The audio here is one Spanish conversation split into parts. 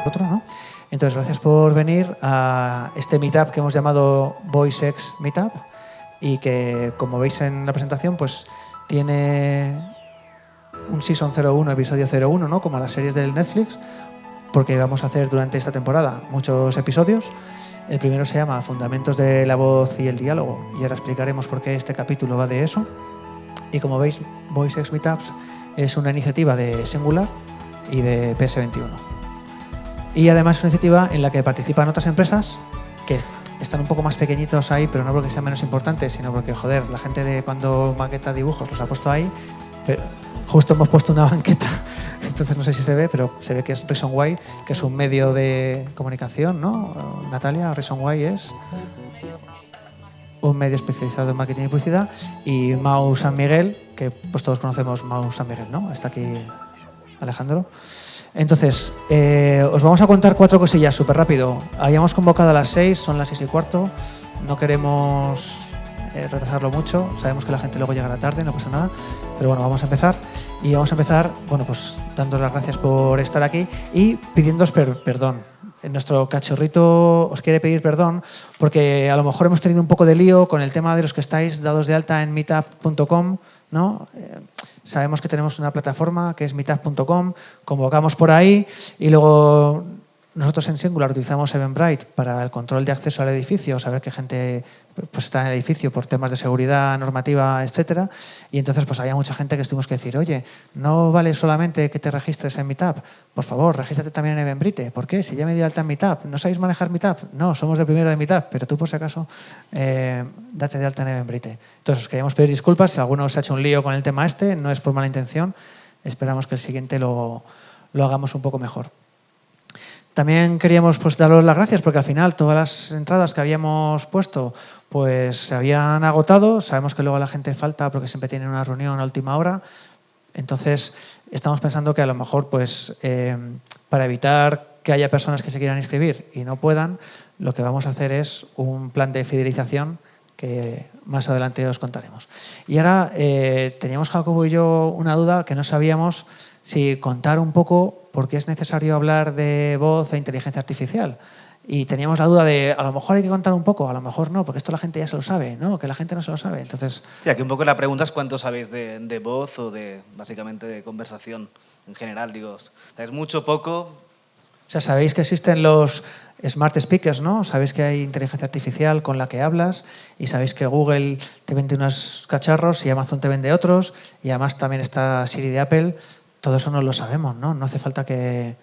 otro, ¿no? Entonces, gracias por venir a este meetup que hemos llamado VoiceX Meetup y que, como veis en la presentación, pues tiene un Season 01, episodio 01, ¿no? Como las series del Netflix, porque vamos a hacer durante esta temporada muchos episodios. El primero se llama Fundamentos de la voz y el diálogo, y ahora explicaremos por qué este capítulo va de eso. Y como veis, VoiceX Meetups es una iniciativa de Singular y de PS21. Y además es una iniciativa en la que participan otras empresas que están un poco más pequeñitos ahí, pero no porque sean menos importantes, sino porque, joder, la gente de cuando maqueta dibujos los ha puesto ahí. Pero justo hemos puesto una banqueta, entonces no sé si se ve, pero se ve que es Reason Why, que es un medio de comunicación, ¿no? Natalia, Reason Why es un medio especializado en marketing y publicidad, y Mau San Miguel, que pues todos conocemos Mau San Miguel, ¿no? Está aquí Alejandro. Entonces, os vamos a contar 4 cosillas súper rápido. Habíamos convocado a las 6, son las 6:15. No queremos retrasarlo mucho. Sabemos que la gente luego llegará tarde, no pasa nada. Pero bueno, vamos a empezar. Y vamos a empezar, bueno, pues dándoos las gracias por estar aquí y pidiéndoos perdón. Nuestro cachorrito os quiere pedir perdón porque a lo mejor hemos tenido un poco de lío con el tema de los que estáis dados de alta en meetup.com, ¿no? Sabemos que tenemos una plataforma que es meetup.com, convocamos por ahí y luego nosotros en Singular utilizamos Eventbrite para el control de acceso al edificio, saber qué gente pues está en el edificio por temas de seguridad, normativa, etcétera. Y entonces pues había mucha gente que tuvimos que decir, oye, no vale solamente que te registres en Meetup, por favor, regístrate también en Eventbrite. ¿Por qué? Si ya me di alta en Meetup, ¿no sabéis manejar Meetup? No, somos de primero de Meetup, pero tú por si acaso date de alta en Eventbrite. Entonces os queríamos pedir disculpas si alguno os ha hecho un lío con el tema este, no es por mala intención, esperamos que el siguiente lo hagamos un poco mejor. También queríamos pues daros las gracias porque al final todas las entradas que habíamos puesto pues se habían agotado. Sabemos que luego la gente falta porque siempre tienen una reunión a última hora. Entonces estamos pensando que a lo mejor pues para evitar que haya personas que se quieran inscribir y no puedan, lo que vamos a hacer es un plan de fidelización que más adelante os contaremos. Y ahora teníamos Jacobo y yo una duda que no sabíamos si contar un poco por qué es necesario hablar de voz e inteligencia artificial. Y teníamos la duda de, a lo mejor hay que contar un poco, a lo mejor no, porque esto la gente ya se lo sabe, ¿no? Que la gente no se lo sabe. Entonces, sí, aquí un poco la pregunta es cuánto sabéis de voz o de, básicamente, de conversación en general. Digo, ¿sabéis mucho, poco? O sea, sabéis que existen los smart speakers, ¿no? Sabéis que hay inteligencia artificial con la que hablas y sabéis que Google te vende unos cacharros y Amazon te vende otros y además también está Siri de Apple. Todo eso no lo sabemos, ¿no? No hace falta que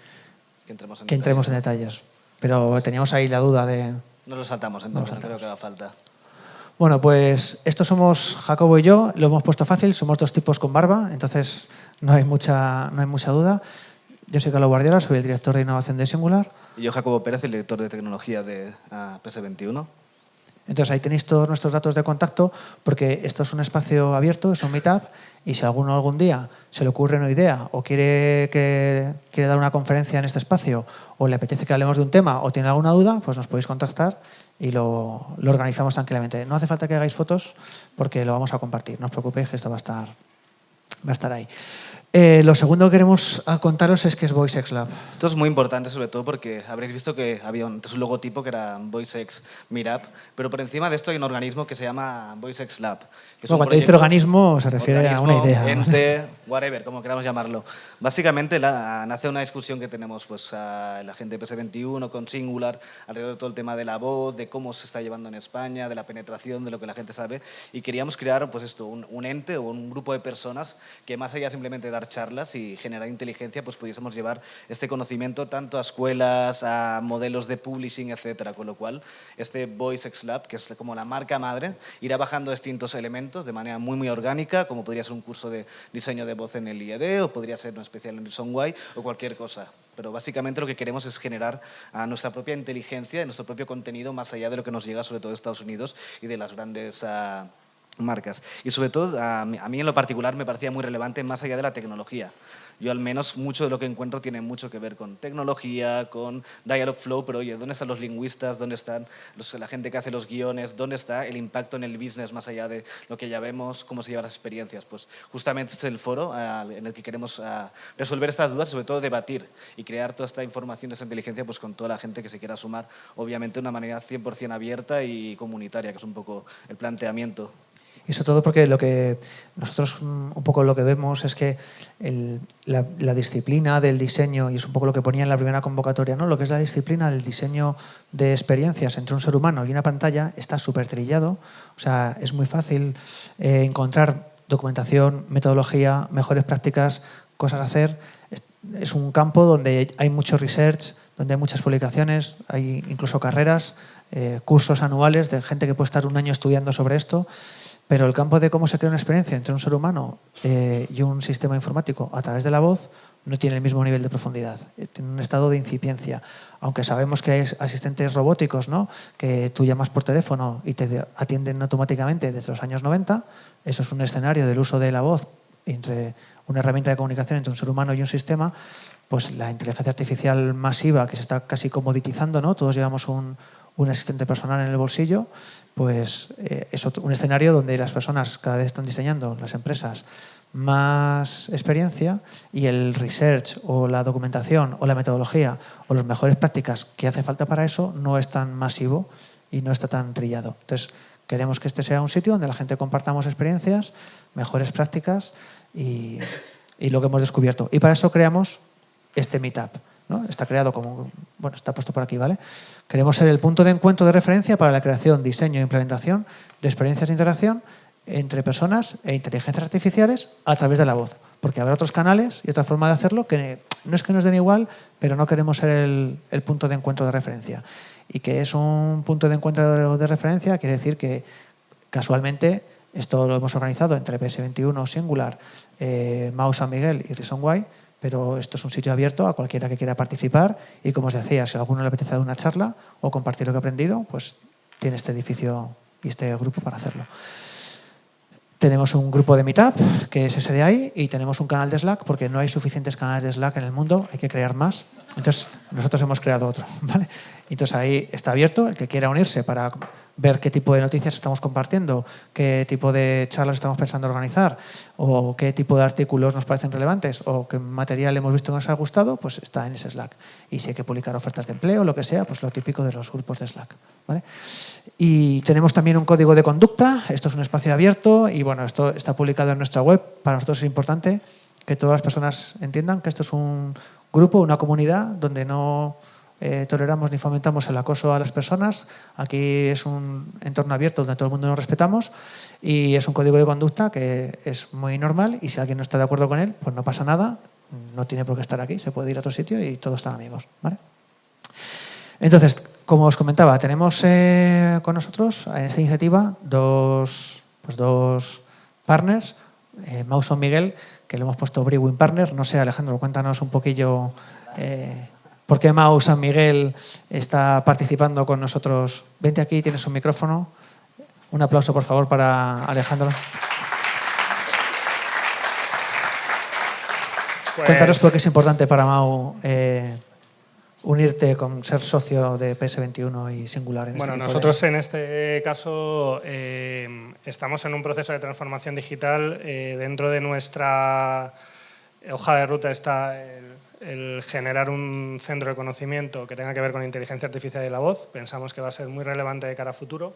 entremos en detalles. Pero teníamos ahí la duda de... Nos lo saltamos, entonces, no creo que haga falta. Bueno, pues estos somos Jacobo y yo, lo hemos puesto fácil, somos 2 tipos con barba, entonces no hay mucha duda. Yo soy Carlos Guardiola, soy el director de innovación de Singular. Y yo, Jacobo Pérez, el director de tecnología de PS21. Entonces ahí tenéis todos nuestros datos de contacto porque esto es un espacio abierto, es un meetup y si a alguno algún día se le ocurre una idea o quiere dar una conferencia en este espacio o le apetece que hablemos de un tema o tiene alguna duda, pues nos podéis contactar y lo organizamos tranquilamente. No hace falta que hagáis fotos porque lo vamos a compartir, no os preocupéis que esto va a estar ahí. Lo segundo que queremos contaros es que es VoiceX Lab. Esto es muy importante, sobre todo porque habréis visto que había un logotipo que era VoiceX Meetup, pero por encima de esto hay un organismo que se llama VoiceX Lab. Que es cuando dice organismo se refiere a una idea. Ente, whatever, como queramos llamarlo. Básicamente nace una discusión que tenemos pues, a la gente de PS21 con Singular alrededor de todo el tema de la voz, de cómo se está llevando en España, de la penetración, de lo que la gente sabe, y queríamos crear pues esto, un ente o un grupo de personas que más allá simplemente de dar charlas y generar inteligencia, pues pudiésemos llevar este conocimiento tanto a escuelas, a modelos de publishing, etcétera. Con lo cual, este VoiceX Lab, que es como la marca madre, irá bajando distintos elementos de manera muy, muy orgánica, como podría ser un curso de diseño de voz en el IED, o podría ser un especial en Reason Why, o cualquier cosa. Pero básicamente lo que queremos es generar nuestra propia inteligencia, nuestro propio contenido, más allá de lo que nos llega sobre todo de Estados Unidos y de las grandes marcas. Y sobre todo, a mí en lo particular me parecía muy relevante más allá de la tecnología. Yo al menos mucho de lo que encuentro tiene mucho que ver con tecnología, con Dialogflow, pero oye, ¿dónde están los lingüistas? ¿Dónde están la gente que hace los guiones? ¿Dónde está el impacto en el business más allá de lo que ya vemos? ¿Cómo se llevan las experiencias? Pues justamente es el foro en el que queremos resolver estas dudas y sobre todo debatir y crear toda esta información, esta inteligencia pues con toda la gente que se quiera sumar, obviamente de una manera 100% abierta y comunitaria, que es un poco el planteamiento. Y sobre todo porque lo que nosotros un poco lo que vemos es que la disciplina del diseño, y es un poco lo que ponía en la primera convocatoria, ¿no? Lo que es la disciplina del diseño de experiencias entre un ser humano y una pantalla está súper trillado. O sea, es muy fácil encontrar documentación, metodología, mejores prácticas, cosas a hacer. Es un campo donde hay mucho research, donde hay muchas publicaciones, hay incluso carreras, cursos anuales de gente que puede estar un año estudiando sobre esto. Pero el campo de cómo se crea una experiencia entre un ser humano y un sistema informático a través de la voz no tiene el mismo nivel de profundidad. Tiene un estado de incipiencia. Aunque sabemos que hay asistentes robóticos, ¿no?, que tú llamas por teléfono y te atienden automáticamente desde los años 90, eso es un escenario del uso de la voz entre una herramienta de comunicación entre un ser humano y un sistema. Pues la inteligencia artificial masiva que se está casi comoditizando, ¿no? Todos llevamos un asistente personal en el bolsillo, pues es un escenario donde las personas cada vez están diseñando, las empresas, más experiencia, y el research o la documentación o la metodología o las mejores prácticas que hace falta para eso no es tan masivo y no está tan trillado. Entonces, queremos que este sea un sitio donde la gente compartamos experiencias, mejores prácticas y lo que hemos descubierto. Y para eso creamos este Meetup, ¿no? Está creado como, bueno, está puesto por aquí, ¿vale? Queremos ser el punto de encuentro de referencia para la creación, diseño e implementación de experiencias de interacción entre personas e inteligencias artificiales a través de la voz. Porque habrá otros canales y otra forma de hacerlo que no es que nos den igual, pero no queremos ser el punto de encuentro de referencia. Y que es un punto de encuentro de referencia quiere decir que casualmente esto lo hemos organizado entre PS21, Singular, MAU San Miguel y ReasonWhy, pero esto es un sitio abierto a cualquiera que quiera participar y, como os decía, si a alguno le apetece dar una charla o compartir lo que ha aprendido, pues tiene este edificio y este grupo para hacerlo. Tenemos un grupo de Meetup, que es ese de ahí, y tenemos un canal de Slack, porque no hay suficientes canales de Slack en el mundo, hay que crear más. Entonces, nosotros hemos creado otro, ¿vale? Entonces, ahí está abierto, el que quiera unirse para ver qué tipo de noticias estamos compartiendo, qué tipo de charlas estamos pensando organizar, o qué tipo de artículos nos parecen relevantes, o qué material hemos visto que nos ha gustado, pues está en ese Slack. Y si hay que publicar ofertas de empleo, lo que sea, pues lo típico de los grupos de Slack, ¿vale? Y tenemos también un código de conducta. Esto es un espacio abierto y, bueno, esto está publicado en nuestra web. Para nosotros es importante que todas las personas entiendan que esto es un grupo, una comunidad donde no toleramos ni fomentamos el acoso a las personas. Aquí es un entorno abierto donde todo el mundo nos respetamos, y es un código de conducta que es muy normal, y si alguien no está de acuerdo con él, pues no pasa nada, no tiene por qué estar aquí, se puede ir a otro sitio y todos están amigos, ¿vale? Entonces, como os comentaba, tenemos con nosotros en esta iniciativa dos partners, MAU San Miguel, que le hemos puesto Brewing Partner. No sé, Alejandro, cuéntanos un poquillo por qué MAU San Miguel está participando con nosotros. Vente aquí, tienes un micrófono. Un aplauso, por favor, para Alejandro. Pues, cuéntanos por qué es importante para MAU unirte con ser socio de PS21 y Singular. Bueno, nosotros en este caso estamos en un proceso de transformación digital. Dentro de nuestra hoja de ruta está el generar un centro de conocimiento que tenga que ver con inteligencia artificial y la voz. Pensamos que va a ser muy relevante de cara a futuro.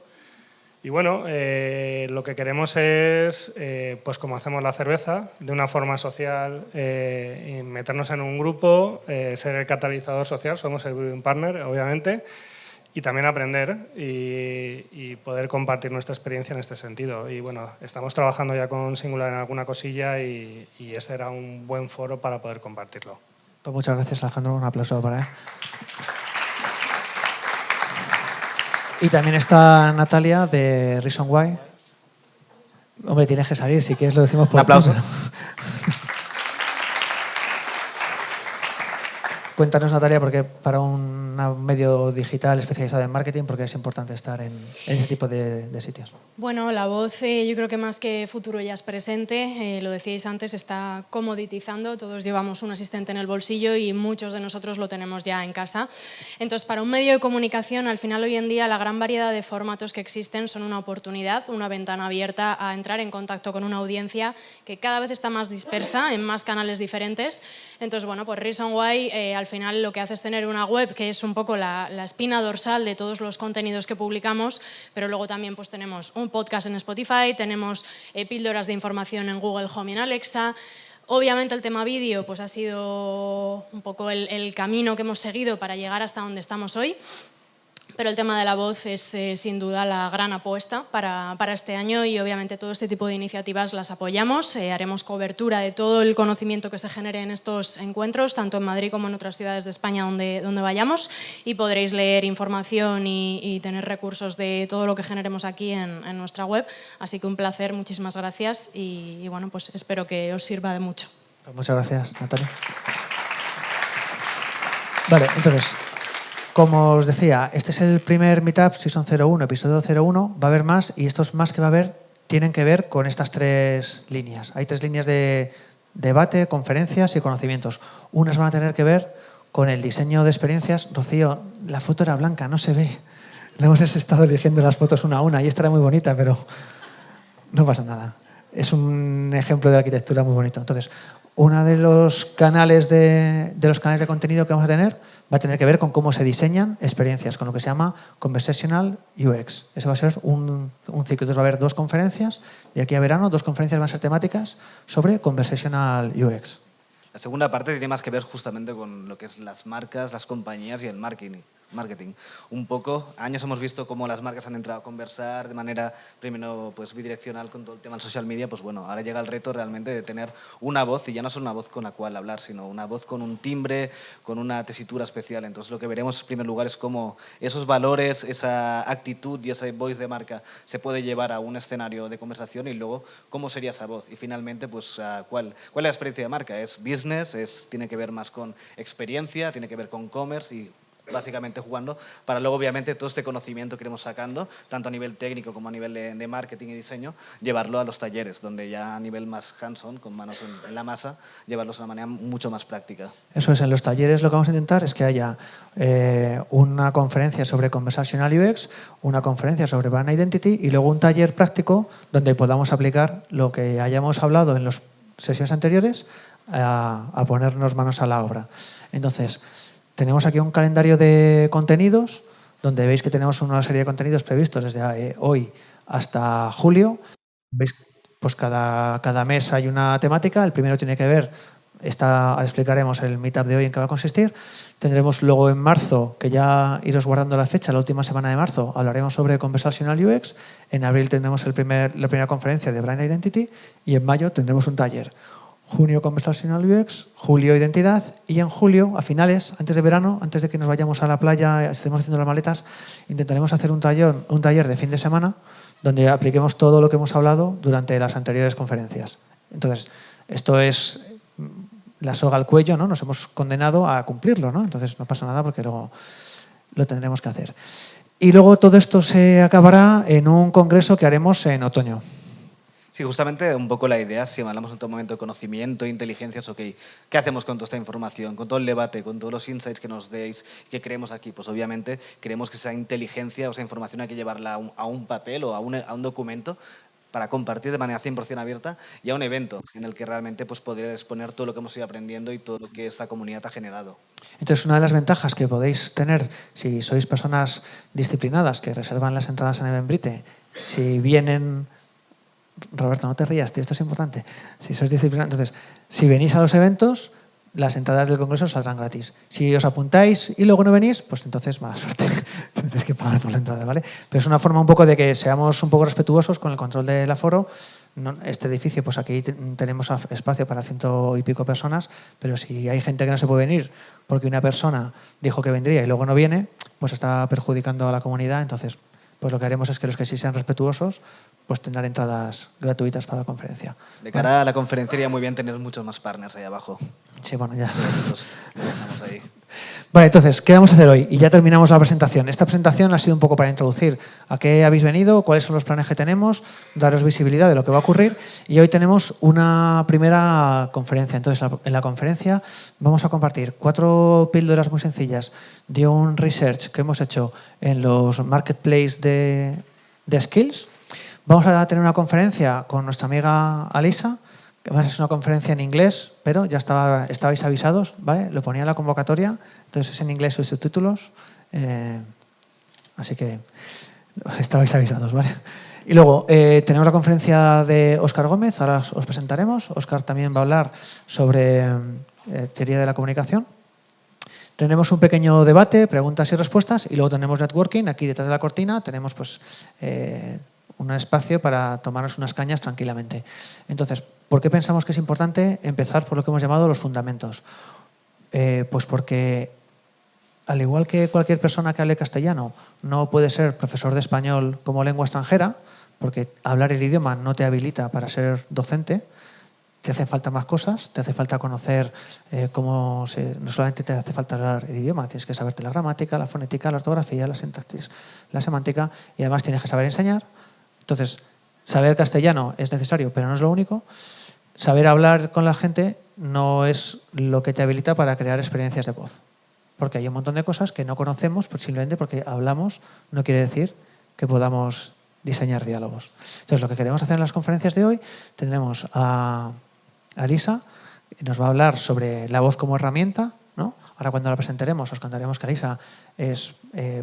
Y bueno, lo que queremos es, pues como hacemos la cerveza, de una forma social, meternos en un grupo, ser el catalizador social, somos el Brewing Partner, obviamente, y también aprender y poder compartir nuestra experiencia en este sentido. Y bueno, estamos trabajando ya con Singular en alguna cosilla y ese era un buen foro para poder compartirlo. Pues muchas gracias, Alejandro. Un aplauso para él. Y también está Natalia de ReasonWhy. Hombre, tienes que salir, si quieres lo decimos por un aplauso. Cuéntanos, Natalia, porque para un medio digital especializado en marketing, porque es importante estar en ese tipo de sitios. Bueno, la voz yo creo que más que futuro ya es presente, lo decíais antes, está comoditizando, todos llevamos un asistente en el bolsillo y muchos de nosotros lo tenemos ya en casa. Entonces, para un medio de comunicación, al final hoy en día la gran variedad de formatos que existen son una oportunidad, una ventana abierta a entrar en contacto con una audiencia que cada vez está más dispersa en más canales diferentes. Entonces, bueno, pues Reason Why al final lo que hace es tener una web que es un poco la espina dorsal de todos los contenidos que publicamos, pero luego también pues tenemos un podcast en Spotify, tenemos píldoras de información en Google Home y en Alexa. Obviamente el tema vídeo pues ha sido un poco el camino que hemos seguido para llegar hasta donde estamos hoy. Pero el tema de la voz es sin duda la gran apuesta para este año y obviamente todo este tipo de iniciativas las apoyamos. Haremos cobertura de todo el conocimiento que se genere en estos encuentros, tanto en Madrid como en otras ciudades de España donde vayamos, y podréis leer información y tener recursos de todo lo que generemos aquí en nuestra web. Así que un placer, muchísimas gracias y bueno, pues espero que os sirva de mucho. Pues muchas gracias, Natalia. Vale, entonces, como os decía, este es el primer Meetup Season 01, episodio 01. Va a haber más y estos más que va a haber tienen que ver con estas tres líneas. Hay tres líneas de debate, conferencias y conocimientos. Unas van a tener que ver con el diseño de experiencias. Rocío, la foto era blanca, no se ve. Le hemos estado eligiendo las fotos una a una y esta era muy bonita, pero no pasa nada. Es un ejemplo de arquitectura muy bonito. Entonces, uno de los canales de contenido que vamos a tener va a tener que ver con cómo se diseñan experiencias, con lo que se llama Conversational UX. Ese va a ser un ciclo. Entonces va a haber 2 conferencias, y aquí a verano 2 conferencias van a ser temáticas sobre Conversational UX. La segunda parte tiene más que ver justamente con lo que es las marcas, las compañías y el marketing. Un poco, años hemos visto cómo las marcas han entrado a conversar de manera primero pues bidireccional con todo el tema del social media. Pues bueno, ahora llega el reto realmente de tener una voz, y ya no solo una voz con la cual hablar, sino una voz con un timbre, con una tesitura especial. Entonces lo que veremos en primer lugar es cómo esos valores, esa actitud y ese voice de marca se puede llevar a un escenario de conversación, y luego cómo sería esa voz. Y finalmente, pues ¿cuál es la experiencia de marca? ¿Es business? ¿Tiene que ver más con experiencia? ¿Tiene que ver con commerce? Y básicamente jugando para luego, obviamente, todo este conocimiento que iremos sacando, tanto a nivel técnico como a nivel de marketing y diseño, llevarlo a los talleres, donde ya a nivel más hands-on, con manos en la masa, llevarlos de una manera mucho más práctica. Eso es, en los talleres lo que vamos a intentar es que haya una conferencia sobre Conversational UX, una conferencia sobre Brand Identity y luego un taller práctico donde podamos aplicar lo que hayamos hablado en las sesiones anteriores a ponernos manos a la obra. Entonces, tenemos aquí un calendario de contenidos donde veis que tenemos una serie de contenidos previstos desde hoy hasta julio. Veis, pues cada mes hay una temática. El primero tiene que ver, ahora explicaremos el meetup de hoy en qué va a consistir. Tendremos luego en marzo, que ya iros guardando la fecha, la última semana de marzo, hablaremos sobre Conversational UX. En abril tendremos la primera conferencia de Brand Identity y en mayo tendremos un taller. Junio Conversational UX, julio Identidad, y en julio, a finales, antes de verano, antes de que nos vayamos a la playa, estemos haciendo las maletas, intentaremos hacer un taller de fin de semana donde apliquemos todo lo que hemos hablado durante las anteriores conferencias. Entonces, esto es la soga al cuello, ¿no? Nos hemos condenado a cumplirlo, ¿no? Entonces no pasa nada porque luego lo tendremos que hacer. Y luego todo esto se acabará en un congreso que haremos en otoño. Sí, justamente un poco la idea, si hablamos en todo momento de conocimiento, inteligencias, ok, ¿qué hacemos con toda esta información, con todo el debate, con todos los insights que nos deis, que creemos aquí? Pues obviamente queremos que esa inteligencia o esa información hay que llevarla a un papel o a un documento para compartir de manera 100% abierta, y a un evento en el que realmente pues, poder exponer todo lo que hemos ido aprendiendo y todo lo que esta comunidad ha generado. Entonces, una de las ventajas que podéis tener si sois personas disciplinadas que reservan las entradas en Eventbrite, si vienen... Roberto, no te rías, tío, esto es importante. Si sois disciplinados, entonces, si venís a los eventos, las entradas del congreso saldrán gratis. Si os apuntáis y luego no venís, pues entonces mala suerte. Tendréis que pagar por la entrada, ¿vale? Pero es una forma un poco de que seamos un poco respetuosos con el control del aforo. Este edificio, pues aquí tenemos espacio para 100 y pico personas, pero si hay gente que no se puede venir porque una persona dijo que vendría y luego no viene, pues está perjudicando a la comunidad. Entonces, pues lo que haremos es que los que sí sean respetuosos pues tendrán entradas gratuitas para la conferencia. De cara a la conferencia iría muy bien tener muchos más partners ahí abajo. Sí, bueno, ya. Estamos ahí. Vale, entonces, ¿qué vamos a hacer hoy? Y ya terminamos la presentación. Esta presentación ha sido un poco para introducir a qué habéis venido, cuáles son los planes que tenemos, daros visibilidad de lo que va a ocurrir. Y hoy tenemos una primera conferencia. Entonces, en la conferencia vamos a compartir 4 píldoras muy sencillas de un research que hemos hecho en los marketplaces de skills. Vamos a tener una conferencia con nuestra amiga Alisa, que además es una conferencia en inglés, pero ya estabais avisados, ¿vale? Lo ponía en la convocatoria, entonces es en inglés y subtítulos, así que estabais avisados, ¿vale? Y luego tenemos la conferencia de Óscar Gómez, ahora os presentaremos. Óscar también va a hablar sobre teoría de la comunicación. Tendremos un pequeño debate, preguntas y respuestas, y luego tenemos networking. Aquí detrás de la cortina tenemos pues un espacio para tomarnos unas cañas tranquilamente. Entonces, ¿por qué pensamos que es importante empezar por lo que hemos llamado los fundamentos? Pues porque, al igual que cualquier persona que hable castellano no puede ser profesor de español como lengua extranjera, porque hablar el idioma no te habilita para ser docente, te hace falta más cosas, te hace falta conocer no solamente te hace falta hablar el idioma, tienes que saberte la gramática, la fonética, la ortografía, la sintaxis, la semántica, y además tienes que saber enseñar. Entonces, saber castellano es necesario, pero no es lo único. Saber hablar con la gente no es lo que te habilita para crear experiencias de voz. Porque hay un montón de cosas que no conocemos, pues simplemente porque hablamos no quiere decir que podamos diseñar diálogos. Entonces, lo que queremos hacer en las conferencias de hoy, tendremos a Alisa, que nos va a hablar sobre la voz como herramienta, ¿no? Ahora cuando la presentaremos os contaremos que Alisa es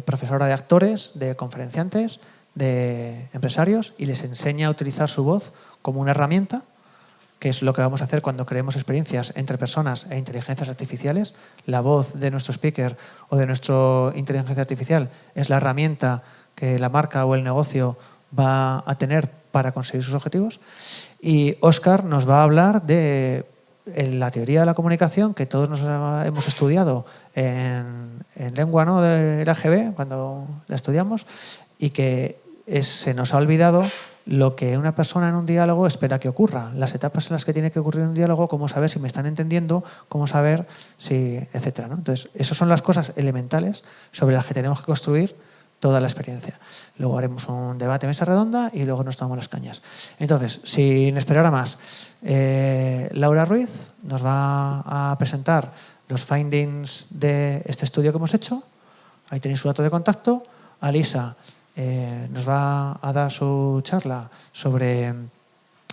profesora de actores, de conferenciantes, de empresarios, y les enseña a utilizar su voz como una herramienta, que es lo que vamos a hacer cuando creemos experiencias entre personas e inteligencias artificiales. La voz de nuestro speaker o de nuestra inteligencia artificial es la herramienta que la marca o el negocio va a tener para conseguir sus objetivos. Y Óscar nos va a hablar de la teoría de la comunicación que todos nos hemos estudiado en lengua, ¿no?, de la GB, cuando la estudiamos, y que se nos ha olvidado lo que una persona en un diálogo espera que ocurra, las etapas en las que tiene que ocurrir un diálogo, cómo saber si me están entendiendo, cómo saber si, etcétera, ¿no? Entonces, esas son las cosas elementales sobre las que tenemos que construir toda la experiencia. Luego haremos un debate mesa redonda y luego nos tomamos las cañas. Entonces, sin esperar a más, Laura Ruiz nos va a presentar los findings de este estudio que hemos hecho. Ahí tenéis su dato de contacto. Alisa nos va a dar su charla sobre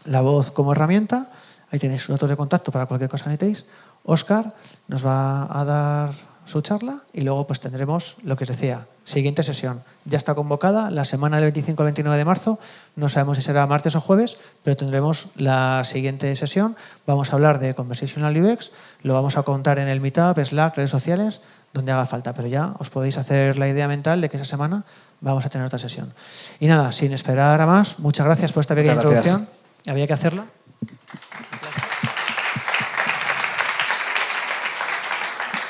la voz como herramienta. Ahí tenéis sus datos de contacto para cualquier cosa que necesitéis. Óscar nos va a dar su charla y luego pues tendremos lo que os decía, siguiente sesión. Ya está convocada la semana del 25 al 29 de marzo. No sabemos si será martes o jueves, pero tendremos la siguiente sesión. Vamos a hablar de Conversational UX. Lo vamos a contar en el Meetup, Slack, redes sociales, donde haga falta. Pero ya os podéis hacer la idea mental de que esa semana vamos a tener otra sesión. Y nada, sin esperar a más, muchas gracias por esta pequeña introducción. Había que hacerla.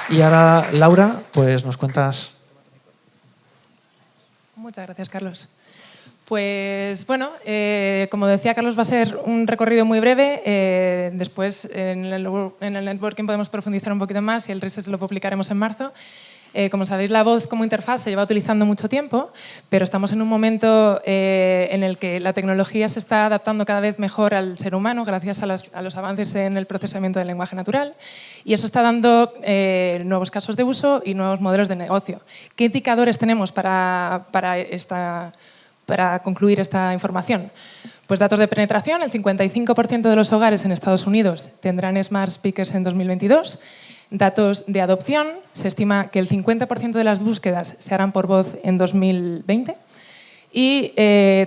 Y ahora, Laura, pues nos cuentas. Muchas gracias, Carlos. Pues bueno, como decía Carlos, va a ser un recorrido muy breve. Después en el networking podemos profundizar un poquito más y el resto lo publicaremos en marzo. Como sabéis, la voz como interfaz se lleva utilizando mucho tiempo, pero estamos en un momento en el que la tecnología se está adaptando cada vez mejor al ser humano gracias a los avances en el procesamiento del lenguaje natural, y eso está dando nuevos casos de uso y nuevos modelos de negocio. ¿Qué indicadores tenemos para concluir esta información? Pues datos de penetración: el 55% de los hogares en Estados Unidos tendrán Smart Speakers en 2022. Datos de adopción: se estima que el 50% de las búsquedas se harán por voz en 2020. Y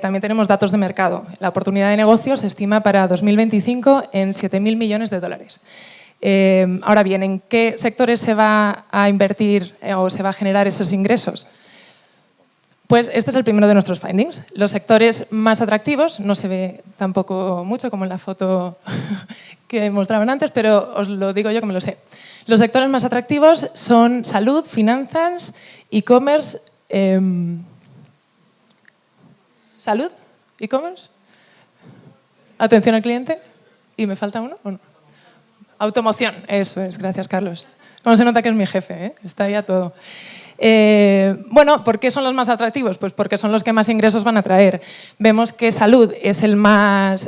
también tenemos datos de mercado. La oportunidad de negocio se estima para 2025 en 7.000 millones de dólares. Ahora bien, ¿en qué sectores se va a invertir o se va a generar esos ingresos? Pues este es el primero de nuestros findings. Los sectores más atractivos, no se ve tampoco mucho como en la foto que mostraban antes, pero os lo digo yo que me lo sé. Los sectores más atractivos son salud, finanzas, e-commerce, salud, e-commerce, atención al cliente, ¿y me falta uno o no? Automoción, eso es, gracias Carlos. Como se nota que es mi jefe, ¿eh? Está ya todo. Bueno, ¿por qué son los más atractivos? Pues porque son los que más ingresos van a traer. Vemos que salud es el más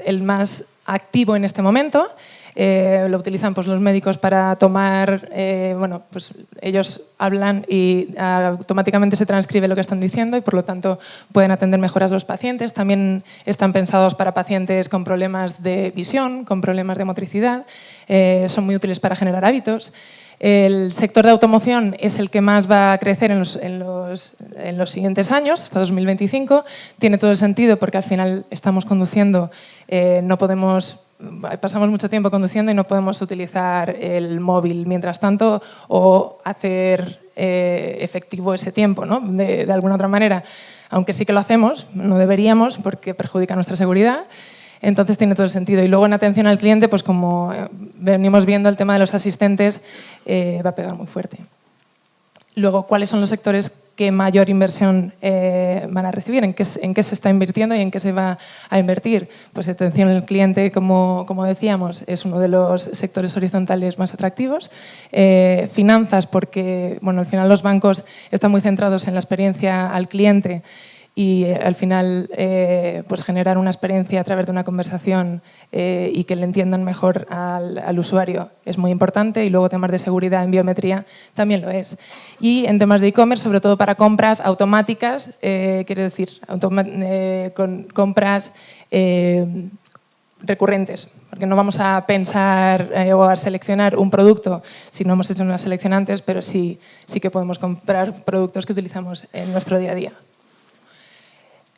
activo en este momento. Lo utilizan pues, los médicos para tomar, bueno, pues ellos hablan y automáticamente se transcribe lo que están diciendo y por lo tanto pueden atender mejor a los pacientes. También están pensados para pacientes con problemas de visión, con problemas de motricidad. Son muy útiles para generar hábitos. El sector de automoción es el que más va a crecer en los siguientes años, hasta 2025. Tiene todo el sentido porque al final estamos conduciendo, pasamos mucho tiempo conduciendo y no podemos utilizar el móvil mientras tanto o hacer efectivo ese tiempo, ¿no? De alguna otra manera. Aunque sí que lo hacemos, no deberíamos porque perjudica nuestra seguridad. Entonces tiene todo el sentido. Y luego en atención al cliente, pues como venimos viendo, el tema de los asistentes va a pegar muy fuerte. Luego, ¿cuáles son los sectores que mayor inversión van a recibir? ¿En qué se está invirtiendo y en qué se va a invertir? Pues atención al cliente, como decíamos, es uno de los sectores horizontales más atractivos. Finanzas, porque bueno, al final los bancos están muy centrados en la experiencia al cliente y al final pues generar una experiencia a través de una conversación y que le entiendan mejor al usuario es muy importante, y luego temas de seguridad en biometría también lo es. Y en temas de e-commerce, sobre todo para compras automáticas, quiero decir, con compras recurrentes, porque no vamos a pensar o a seleccionar un producto si no hemos hecho una selección antes, pero sí que podemos comprar productos que utilizamos en nuestro día a día.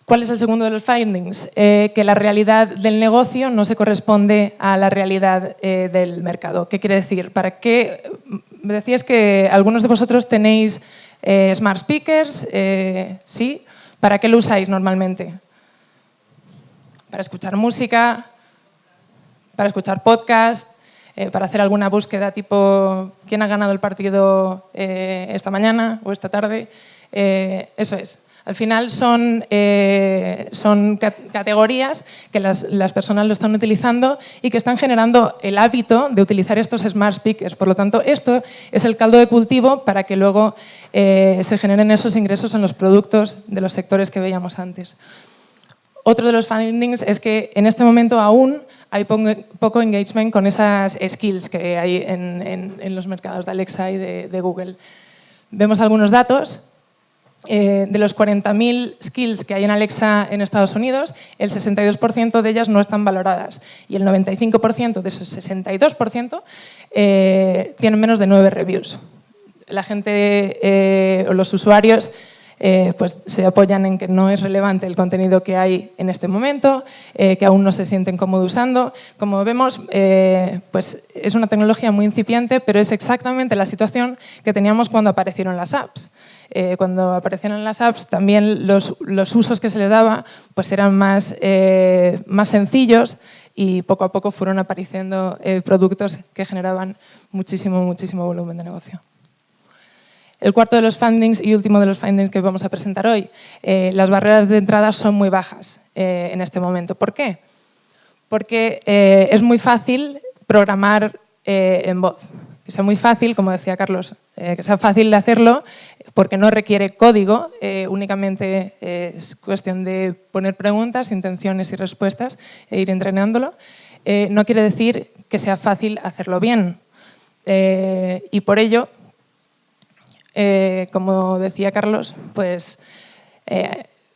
¿Cuál es el segundo de los findings? Que la realidad del negocio no se corresponde a la realidad del mercado. ¿Qué quiere decir? ¿Para qué? Me decías que algunos de vosotros tenéis smart speakers, ¿sí? ¿Para qué lo usáis normalmente? Para escuchar música, para escuchar podcast, para hacer alguna búsqueda tipo ¿quién ha ganado el partido esta mañana o esta tarde? Eso es. Al final son categorías que las personas lo están utilizando y que están generando el hábito de utilizar estos smart speakers. Por lo tanto, esto es el caldo de cultivo para que luego se generen esos ingresos en los productos de los sectores que veíamos antes. Otro de los findings es que en este momento aún hay poco engagement con esas skills que hay en los mercados de Alexa y de Google. Vemos algunos datos. De los 40.000 skills que hay en Alexa en Estados Unidos, el 62% de ellas no están valoradas y el 95% de esos 62% tienen menos de 9 reviews. La gente o los usuarios pues se apoyan en que no es relevante el contenido que hay en este momento, que aún no se sienten cómodos usando. Como vemos, pues es una tecnología muy incipiente, pero es exactamente la situación que teníamos cuando aparecieron las apps. Cuando aparecieron las apps, también los usos que se les daba pues eran más sencillos y poco a poco fueron apareciendo productos que generaban muchísimo volumen de negocio. El cuarto de los findings y último de los findings que vamos a presentar hoy, las barreras de entrada son muy bajas en este momento. ¿Por qué? Porque es muy fácil programar en voz. Que sea muy fácil, como decía Carlos, que sea fácil de hacerlo porque no requiere código, únicamente es cuestión de poner preguntas, intenciones y respuestas e ir entrenándolo. No quiere decir que sea fácil hacerlo bien. Y por ello, como decía Carlos, pues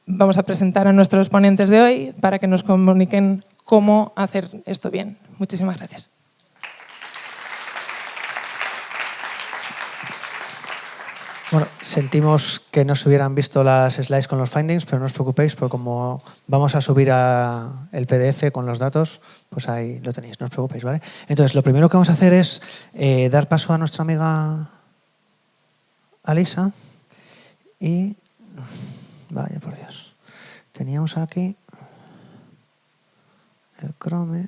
vamos a presentar a nuestros ponentes de hoy para que nos comuniquen cómo hacer esto bien. Muchísimas gracias. Bueno, sentimos que no se hubieran visto las slides con los findings, pero no os preocupéis, porque como vamos a subir el PDF con los datos, pues ahí lo tenéis, no os preocupéis, ¿vale? Entonces, lo primero que vamos a hacer es dar paso a nuestra amiga Alisa y... Vaya, por Dios. Teníamos aquí el Chrome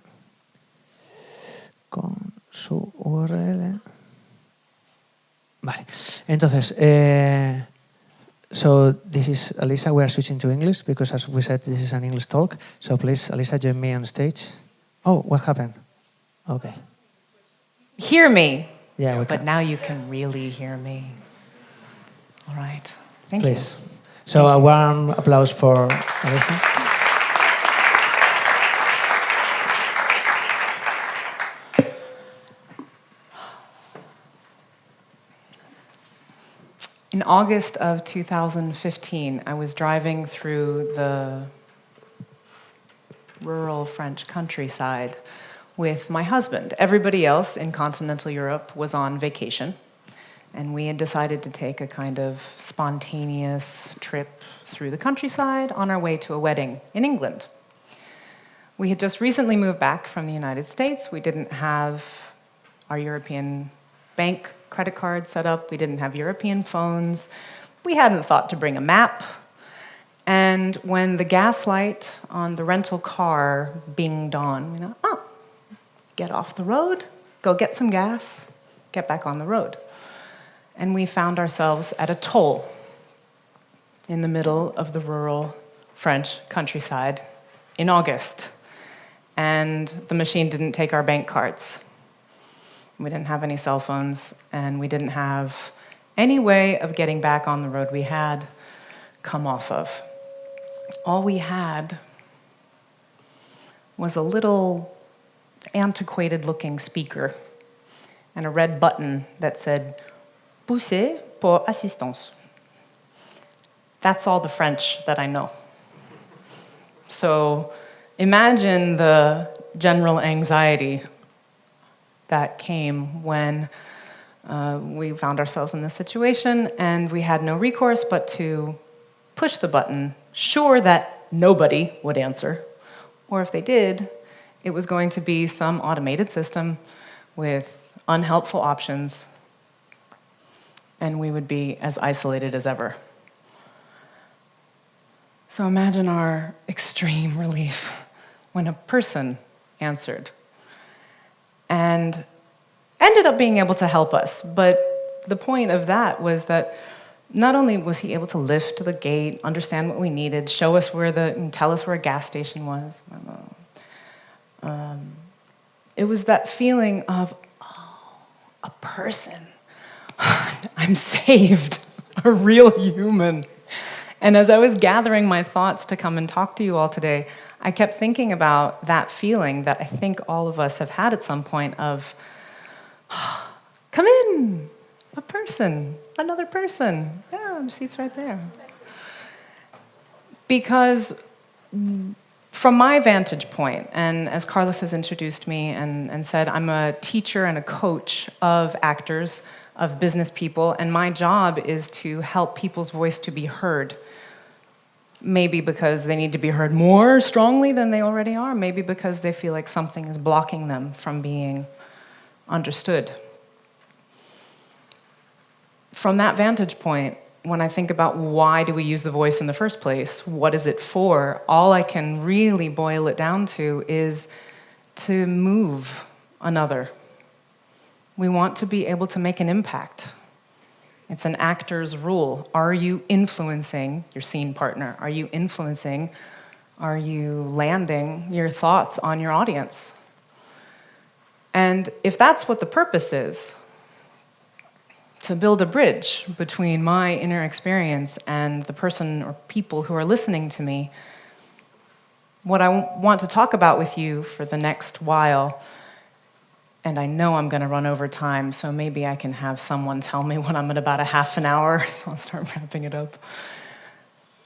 con su URL... Vale, entonces, so this is Alisa. We are switching to English because, as we said, this is an English talk. So please, Alisa, join me on stage. Oh, what happened? Okay. hear me. Yeah, we But can. now you can really hear me. All right. Thank Please. you. So a warm applause for Alessia. In August of 2015, I was driving through the rural French countryside with my husband. Everybody else in continental Europe was on vacation, and we had decided to take a kind of spontaneous trip through the countryside on our way to a wedding in England. We had just recently moved back from the United States. We didn't have our European bank credit card set up. We didn't have European phones. We hadn't thought to bring a map. And when the gas light on the rental car binged on, we thought, oh, get off the road, go get some gas, get back on the road. And we found ourselves at a toll in the middle of the rural French countryside in August. And the machine didn't take our bank cards. We didn't have any cell phones, and we didn't have any way of getting back on the road we had come off of. All we had was a little antiquated-looking speaker and a red button that said, "Poussez pour assistance." That's all the French that I know. So imagine the general anxiety that came when we found ourselves in this situation, and we had no recourse but to push the button, sure that nobody would answer, or if they did, it was going to be some automated system with unhelpful options, and we would be as isolated as ever. So imagine our extreme relief when a person answered and ended up being able to help us. But the point of that was that not only was he able to lift the gate, understand what we needed, show us tell us where a gas station was. It was that feeling of, oh, a person. I'm saved, a real human. And as I was gathering my thoughts to come and talk to you all today, I kept thinking about that feeling that I think all of us have had at some point of, come in, a person, another person. Yeah, the seat's right there. Because from my vantage point, and as Carlos has introduced me and said, I'm a teacher and a coach of actors, of business people, and my job is to help people's voice to be heard. Maybe because they need to be heard more strongly than they already are, maybe because they feel like something is blocking them from being understood. From that vantage point, when I think about why do we use the voice in the first place, what is it for, all I can really boil it down to is to move another. We want to be able to make an impact. It's an actor's rule. Are you influencing your scene partner? Are you influencing? Are you landing your thoughts on your audience? And if that's what the purpose is, to build a bridge between my inner experience and the person or people who are listening to me, what I want to talk about with you for the next while, and I know I'm going to run over time, so maybe I can have someone tell me when I'm at about a half an hour, so I'll start wrapping it up,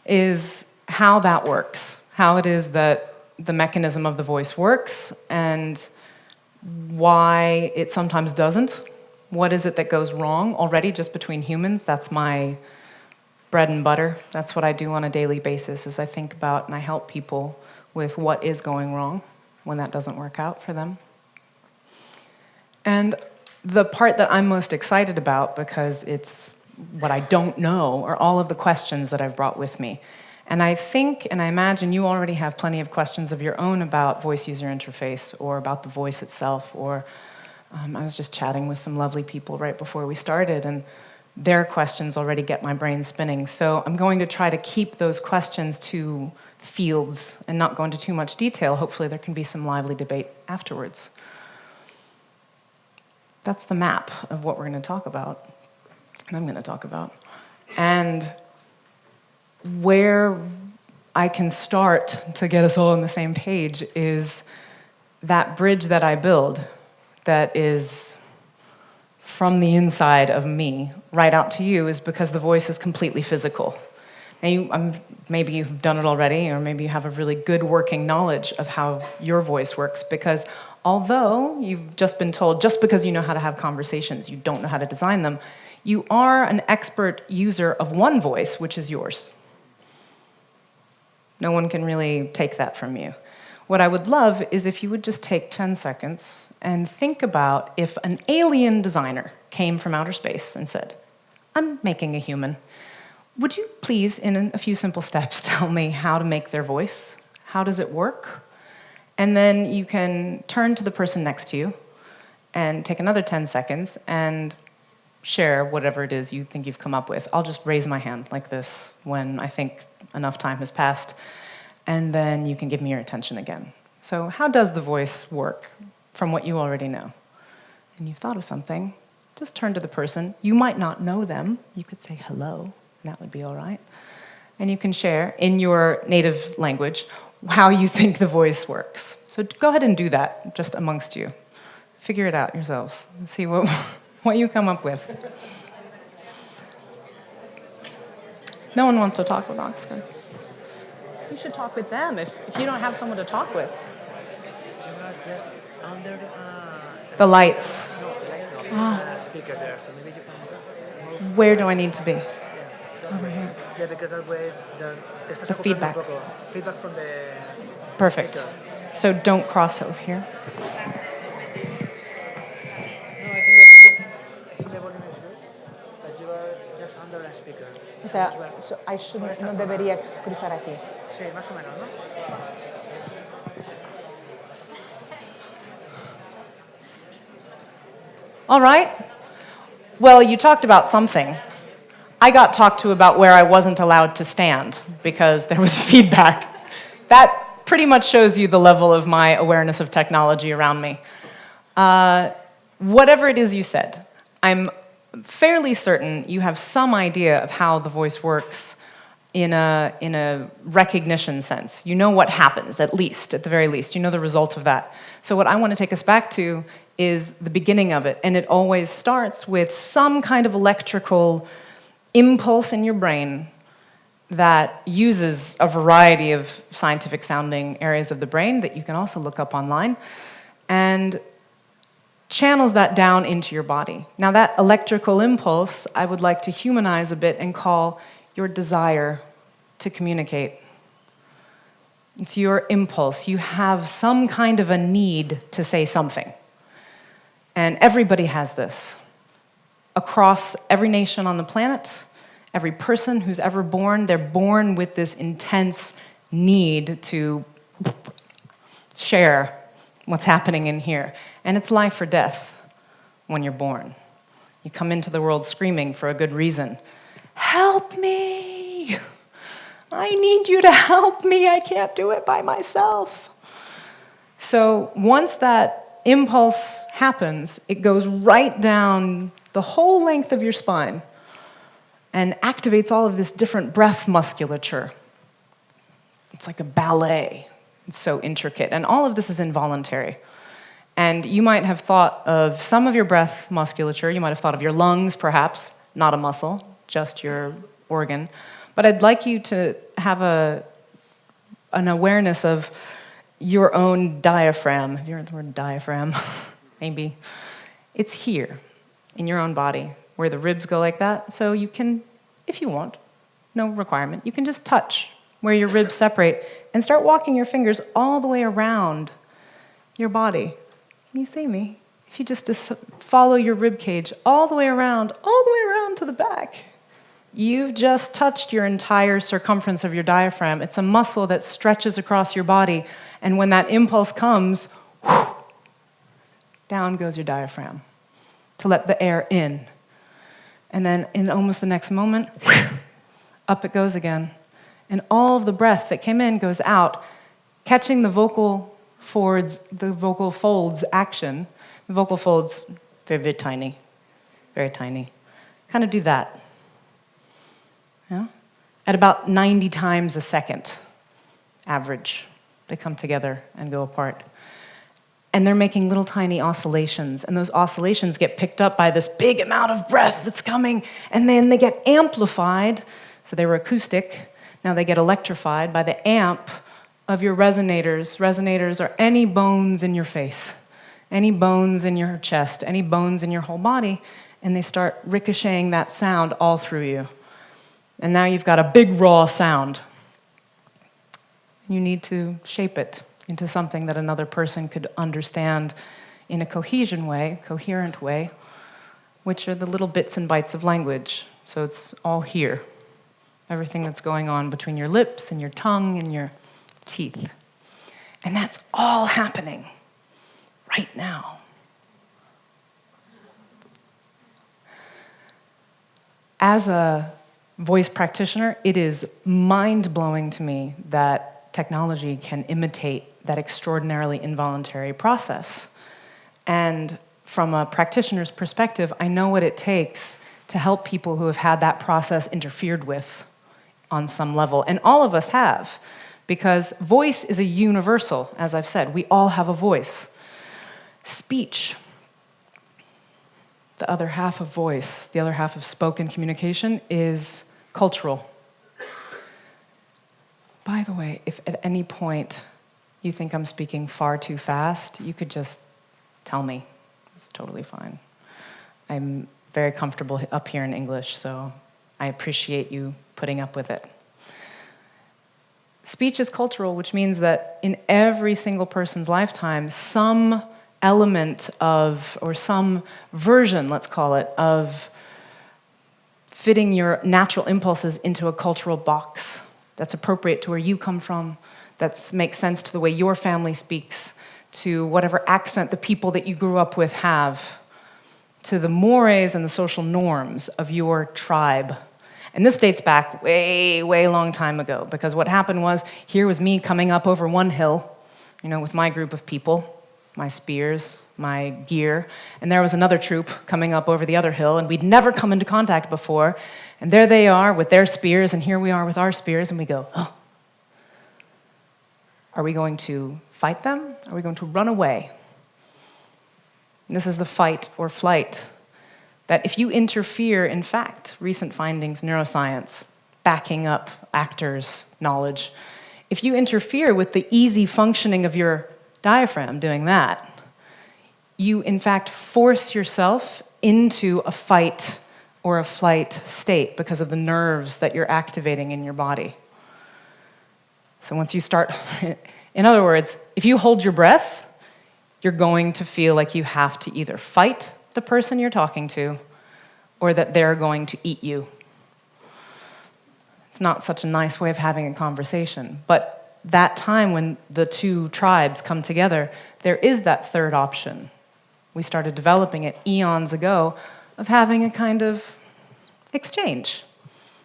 is how that works, how it is that the mechanism of the voice works, and why it sometimes doesn't. What is it that goes wrong already just between humans? That's my bread and butter. That's what I do on a daily basis, is I think about and I help people with what is going wrong when that doesn't work out for them. And the part that I'm most excited about, because it's what I don't know, are all of the questions that I've brought with me. And I think, and I imagine you already have plenty of questions of your own about voice user interface or about the voice itself, or I was just chatting with some lovely people right before we started, and their questions already get my brain spinning. So I'm going to try to keep those questions to fields and not go into too much detail. Hopefully there can be some lively debate afterwards. That's the map of what we're going to talk about, and I'm going to talk about. And where I can start to get us all on the same page is that bridge that I build that is from the inside of me right out to you is because the voice is completely physical. Now, maybe you've done it already, or maybe you have a really good working knowledge of how your voice works, because although you've just been told just because you know how to have conversations, you don't know how to design them, you are an expert user of one voice, which is yours. No one can really take that from you. What I would love is if you would just take 10 seconds and think about if an alien designer came from outer space and said, I'm making a human. Would you please, in a few simple steps, tell me how to make their voice? How does it work? And then you can turn to the person next to you and take another 10 seconds and share whatever it is you think you've come up with. I'll just raise my hand like this when I think enough time has passed, and then you can give me your attention again. So how does the voice work from what you already know? And you've thought of something, just turn to the person. You might not know them. You could say hello, and that would be all right. And you can share in your native language how you think the voice works. So go ahead and do that just amongst you. Figure it out yourselves and see what you come up with. No one wants to talk with Oscar. You should talk with them if you don't have someone to talk with. You are just under The lights. no, the lights no. Ah. There's a speaker there, so maybe you can move. Where do I need to be? Yeah, that way. here. Yeah, because that way te estás The acoplando feedback. un poco. Feedback from the Perfect. speaker. So don't cross over here. No, I think the volume is good, but you are just under a speaker. O sea, As well. no debería cruzar aquí. Sí, más o menos, ¿no? All right. Well, you talked about something. I got talked to about where I wasn't allowed to stand because there was feedback. That pretty much shows you the level of my awareness of technology around me. Whatever it is you said, I'm fairly certain you have some idea of how the voice works in a recognition sense. You know what happens, at the very least. You know the result of that. So what I want to take us back to is the beginning of it. And it always starts with some kind of electrical impulse in your brain that uses a variety of scientific sounding areas of the brain that you can also look up online, and channels that down into your body. Now that electrical impulse, I would like to humanize a bit and call your desire to communicate. It's your impulse. You have some kind of a need to say something. And everybody has this. Across every nation on the planet, every person who's ever born, they're born with this intense need to share what's happening in here. And it's life or death when you're born. You come into the world screaming for a good reason. Help me! I need you to help me. I can't do it by myself. So once that impulse happens, it goes right down the whole length of your spine and activates all of this different breath musculature. It's like a ballet. It's so intricate. And all of this is involuntary. And you might have thought of some of your breath musculature. You might have thought of your lungs, perhaps, not a muscle, just your organ. But I'd like you to have an awareness of your own diaphragm. Have you heard the word diaphragm? Maybe. It's here in your own body where the ribs go like that. So you can, if you want, no requirement, you can just touch where your ribs separate and start walking your fingers all the way around your body. Can you see me? If you just follow your rib cage all the way around to the back, you've just touched your entire circumference of your diaphragm. It's a muscle that stretches across your body. And when that impulse comes, whoosh, down goes your diaphragm to let the air in. And then in almost the next moment, whoosh, up it goes again. And all of the breath that came in goes out, catching the vocal folds action. The vocal folds Very, very tiny. Very tiny. Kind of do that. Yeah? At about 90 times a second, average, they come together and go apart. And they're making little tiny oscillations, and those oscillations get picked up by this big amount of breath that's coming, and then they get amplified. So they were acoustic, now they get electrified by the amp of your resonators. Resonators are any bones in your face, any bones in your chest, any bones in your whole body, and they start ricocheting that sound all through you. And now you've got a big raw sound. You need to shape it into something that another person could understand in a cohesion way, coherent way, which are the little bits and bytes of language. So it's all here. Everything that's going on between your lips and your tongue and your teeth. And that's all happening right now. As a voice practitioner, it is mind-blowing to me that technology can imitate that extraordinarily involuntary process. And from a practitioner's perspective, I know what it takes to help people who have had that process interfered with on some level. And all of us have, because voice is a universal, as I've said. We all have a voice. Speech, the other half of voice, the other half of spoken communication, is cultural. By the way, if at any point you think I'm speaking far too fast, you could just tell me. It's totally fine. I'm very comfortable up here in English, so I appreciate you putting up with it. Speech is cultural, which means that in every single person's lifetime, some element of, or some version, let's call it, of fitting your natural impulses into a cultural box that's appropriate to where you come from, that makes sense to the way your family speaks, to whatever accent the people that you grew up with have, to the mores and the social norms of your tribe. And this dates back way, way long time ago, because what happened was, here was me coming up over one hill, with my group of people, my spears, my gear, and there was another troop coming up over the other hill, and we'd never come into contact before, and there they are with their spears, and here we are with our spears, and we go, oh. Are we going to fight them? Are we going to run away? And this is the fight or flight. That if you interfere, in fact, recent findings, neuroscience, backing up actors' knowledge, if you interfere with the easy functioning of your diaphragm doing that, you in fact force yourself into a fight or a flight state because of the nerves that you're activating in your body. So once you start, in other words, if you hold your breath, you're going to feel like you have to either fight the person you're talking to or that they're going to eat you. It's not such a nice way of having a conversation, but that time when the two tribes come together, there is that third option. We started developing it eons ago of having a kind of exchange,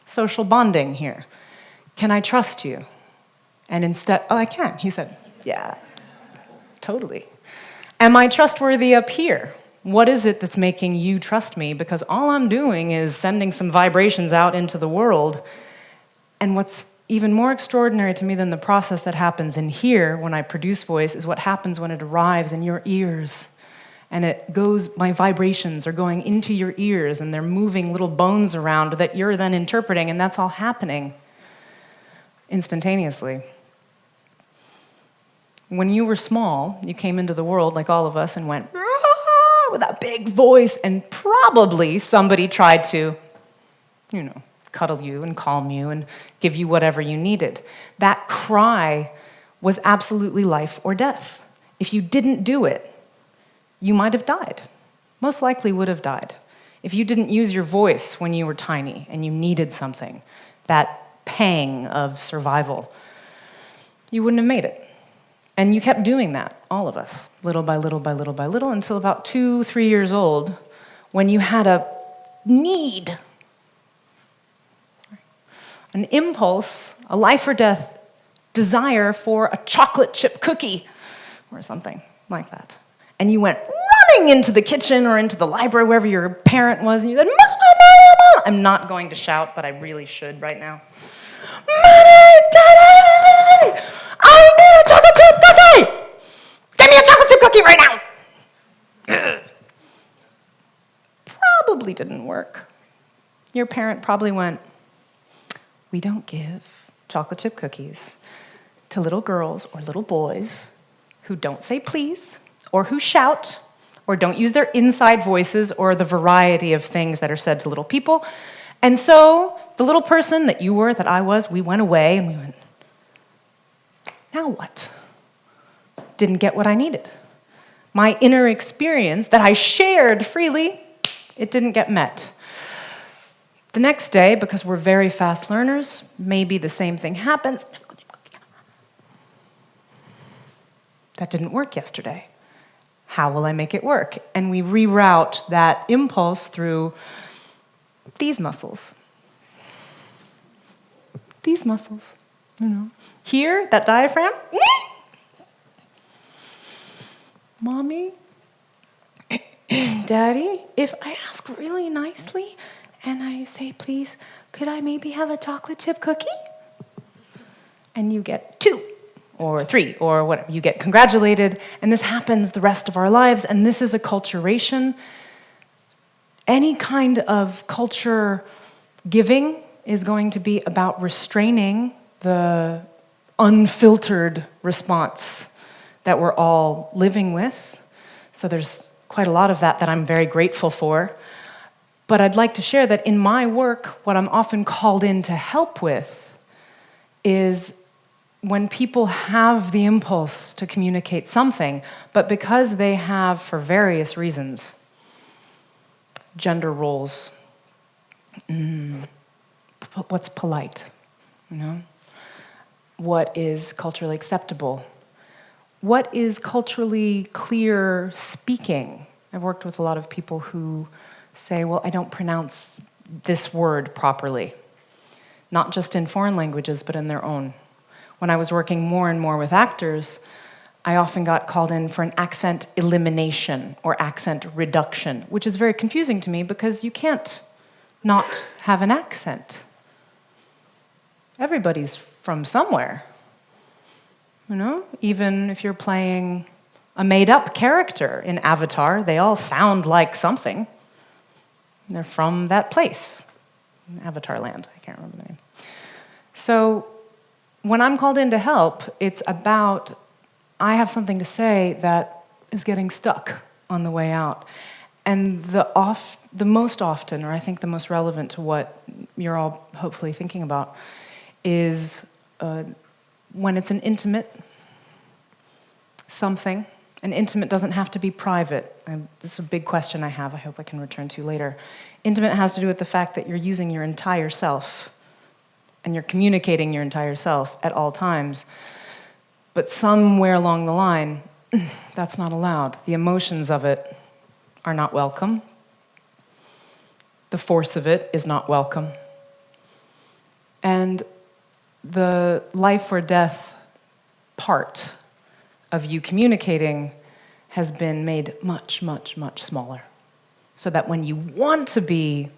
social bonding here. Can I trust you? And instead, oh, I can. He said, yeah, totally. Am I trustworthy up here? What is it that's making you trust me? Because all I'm doing is sending some vibrations out into the world. And what's even more extraordinary to me than the process that happens in here when I produce voice is what happens when it arrives in your ears. And it goes, my vibrations are going into your ears and they're moving little bones around that you're then interpreting, and that's all happening instantaneously. When you were small, you came into the world like all of us and went with that big voice, and probably somebody tried to, cuddle you and calm you and give you whatever you needed. That cry was absolutely life or death. If you didn't do it, you might have died. Most likely would have died. If you didn't use your voice when you were tiny and you needed something, that pang of survival, you wouldn't have made it. And you kept doing that, all of us, little by little by little by little, until about 2-3 years old, when you had a need, an impulse, a life or death desire for a chocolate chip cookie or something like that. And you went running into the kitchen or into the library, wherever your parent was, and you said, Mama, Mama. I'm not going to shout, but I really should right now. Mommy, Daddy, I need a chocolate chip cookie. Give me a chocolate chip cookie right now. Probably didn't work. Your parent probably went, we don't give chocolate chip cookies to little girls or little boys who don't say please, or who shout, or don't use their inside voices, or the variety of things that are said to little people. And so the little person that you were, that I was, we went away and we went, now what? Didn't get what I needed. My inner experience that I shared freely, it didn't get met. The next day, because we're very fast learners, maybe the same thing happens. That didn't work yesterday. How will I make it work? And we reroute that impulse through these muscles. These muscles, you know. Here, that diaphragm. Mommy, Daddy, if I ask really nicely and I say, please, could I maybe have a chocolate chip cookie? And you get 2 or 3 or whatever. You get congratulated, and this happens the rest of our lives, and this is acculturation. Any kind of culture giving is going to be about restraining the unfiltered response that we're all living with. So there's quite a lot of that I'm very grateful for. But I'd like to share that in my work, what I'm often called in to help with is when people have the impulse to communicate something, but because they have, for various reasons, gender roles, what's polite, you know? What is culturally acceptable? What is culturally clear speaking? I've worked with a lot of people who say, well, I don't pronounce this word properly, not just in foreign languages, but in their own. When I was working more and more with actors, I often got called in for an accent elimination or accent reduction, which is very confusing to me because you can't not have an accent. Everybody's from somewhere, you know? Even if you're playing a made-up character in Avatar, they all sound like something. They're from that place, Avatar Land, I can't remember the name. So when I'm called in to help, it's about, I have something to say that is getting stuck on the way out. And the most often, or I think the most relevant to what you're all hopefully thinking about, is when it's an intimate something. And intimate doesn't have to be private. This is a big question I have, I hope I can return to later. Intimate has to do with the fact that you're using your entire self, and you're communicating your entire self at all times. But somewhere along the line, that's not allowed. The emotions of it are not welcome. The force of it is not welcome. And the life or death part of you communicating has been made much, much, much smaller. So that when you want to be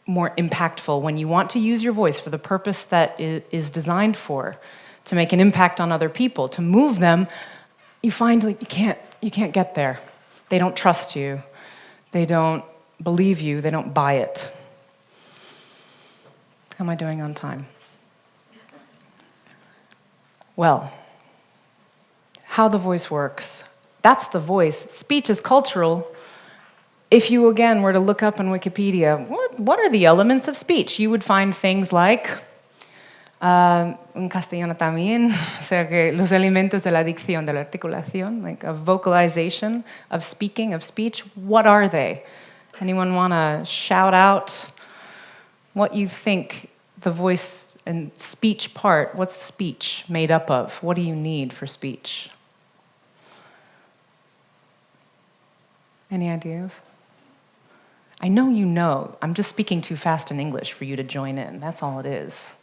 more impactful, when you want to use your voice for the purpose that it is designed for, to make an impact on other people, to move them, you find like you can't get there. They don't trust you. They don't believe you. They don't buy it. How am I doing on time? Well, how the voice works. That's the voice. Speech is cultural. If you, again, were to look up on Wikipedia, what are the elements of speech? You would find things like, en castellano también, o sea que los elementos de la dicción, de la articulación, like a vocalization of speaking, of speech, what are they? Anyone want to shout out what you think the voice and speech part, what's speech made up of? What do you need for speech? Any ideas? I know you know. I'm just speaking too fast in English for you to join in. That's all it is.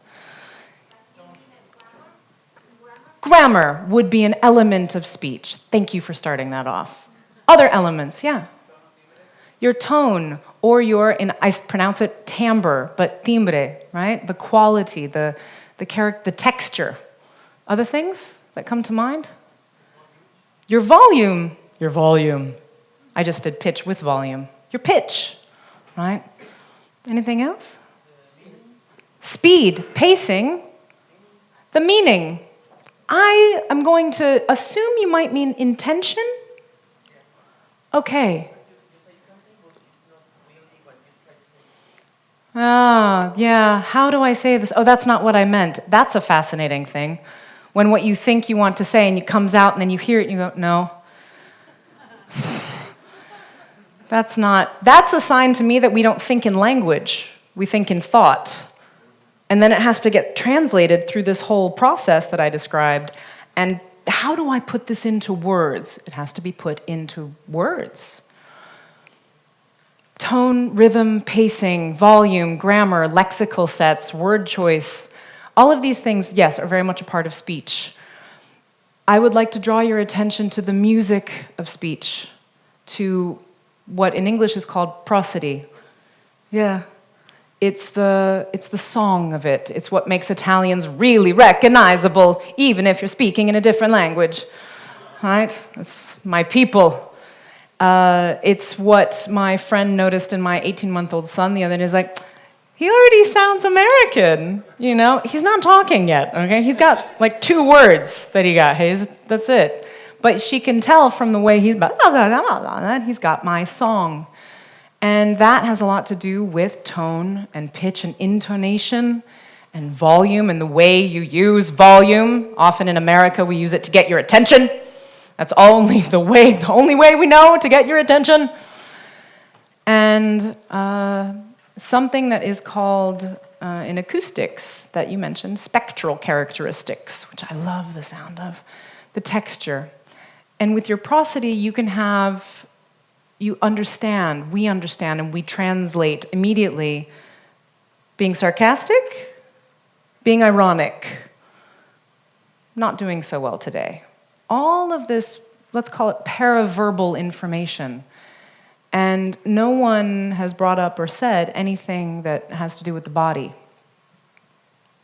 Grammar would be an element of speech. Thank you for starting that off. Other elements, yeah. Your tone, or your, and I pronounce it timbre, but timbre, right? The quality, the character, the texture. Other things that come to mind? Your volume. Your volume. I just did pitch with volume. Your pitch, right? Anything else? Speed, pacing, the meaning. I am going to assume you might mean intention. Okay. Ah, yeah, how do I say this? Oh, that's not what I meant. That's a fascinating thing. When what you think you want to say and it comes out and then you hear it and you go, no. That's a sign to me that we don't think in language. We think in thought. And then it has to get translated through this whole process that I described. And how do I put this into words? It has to be put into words. Tone, rhythm, pacing, volume, grammar, lexical sets, word choice, all of these things, yes, are very much a part of speech. I would like to draw your attention to the music of speech, to what in English is called prosody. Yeah. It's the song of it. It's what makes Italians really recognizable, even if you're speaking in a different language. Right? It's my people. It's what my friend noticed in my 18-month-old son the other day. He's like, he already sounds American, you know? He's not talking yet, okay? He's got like 2 words that he got. That's it. But she can tell from the way he's got my song. And that has a lot to do with tone and pitch and intonation and volume and the way you use volume. Often in America, we use it to get your attention. That's the only way we know to get your attention. And something that is called, in acoustics that you mentioned, spectral characteristics, which I love the sound of, the texture. And with your prosody, we understand, and we translate immediately being sarcastic, being ironic, not doing so well today. All of this, let's call it paraverbal information. And no one has brought up or said anything that has to do with the body,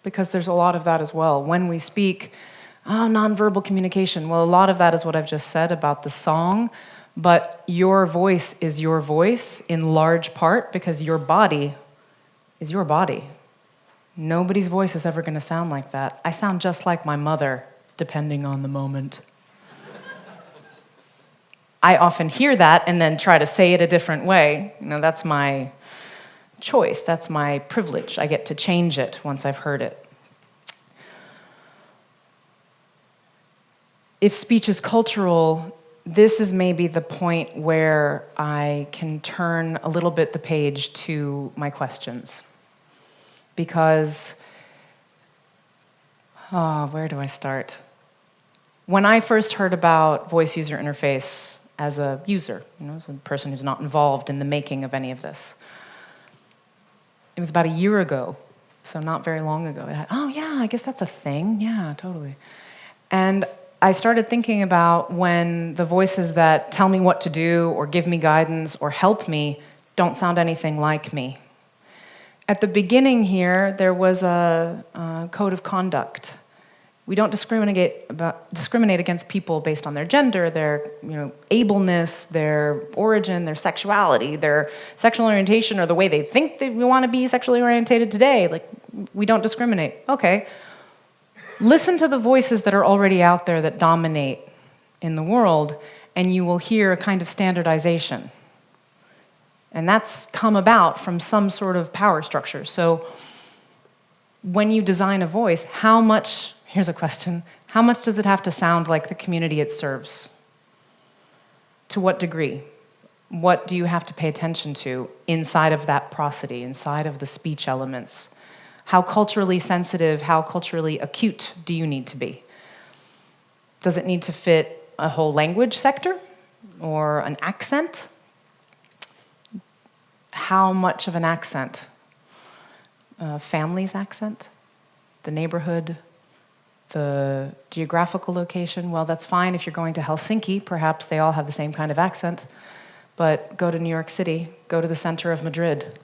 because there's a lot of that as well. When we speak, nonverbal communication, well, a lot of that is what I've just said about the song, but your voice is your voice in large part because your body is your body. Nobody's voice is ever going to sound like that. I sound just like my mother, depending on the moment. I often hear that and then try to say it a different way. You know, that's my choice. That's my privilege. I get to change it once I've heard it. If speech is cultural, this is maybe the point where I can turn a little bit the page to my questions. Because, where do I start? When I first heard about voice user interface as a user, as a person who's not involved in the making of any of this, it was about a year ago, so not very long ago. I guess that's a thing. Yeah, totally. And I started thinking about when the voices that tell me what to do or give me guidance or help me don't sound anything like me. At the beginning here, there was a code of conduct. We don't discriminate against people based on their gender, their ableness, their origin, their sexuality, their sexual orientation, or the way they think they want to be sexually orientated today. Like, we don't discriminate. Okay. Listen to the voices that are already out there that dominate in the world, and you will hear a kind of standardization. And that's come about from some sort of power structure. So when you design a voice, here's a question, how much does it have to sound like the community it serves? To what degree? What do you have to pay attention to inside of that prosody, inside of the speech elements? How culturally sensitive, how culturally acute do you need to be? Does it need to fit a whole language sector or an accent? How much of an accent? Family's accent? The neighborhood? The geographical location, well, that's fine if you're going to Helsinki. Perhaps they all have the same kind of accent. But go to New York City, go to the center of Madrid.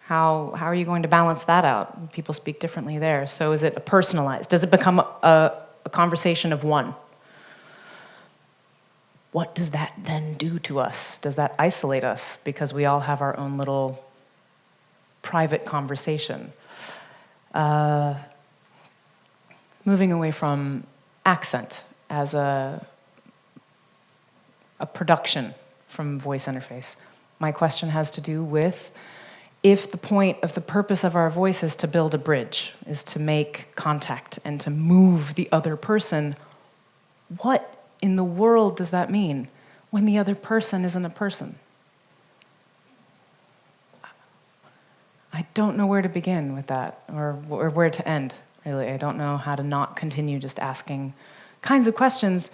How are you going to balance that out? People speak differently there. So is it personalized? Does it become a conversation of one? What does that then do to us? Does that isolate us because we all have our own little private conversation? Moving away from accent as a production from voice interface. My question has to do with if the point of the purpose of our voice is to build a bridge, is to make contact and to move the other person, what in the world does that mean when the other person isn't a person? I don't know where to begin with that or where to end, really. I don't know how to not continue just asking kinds of questions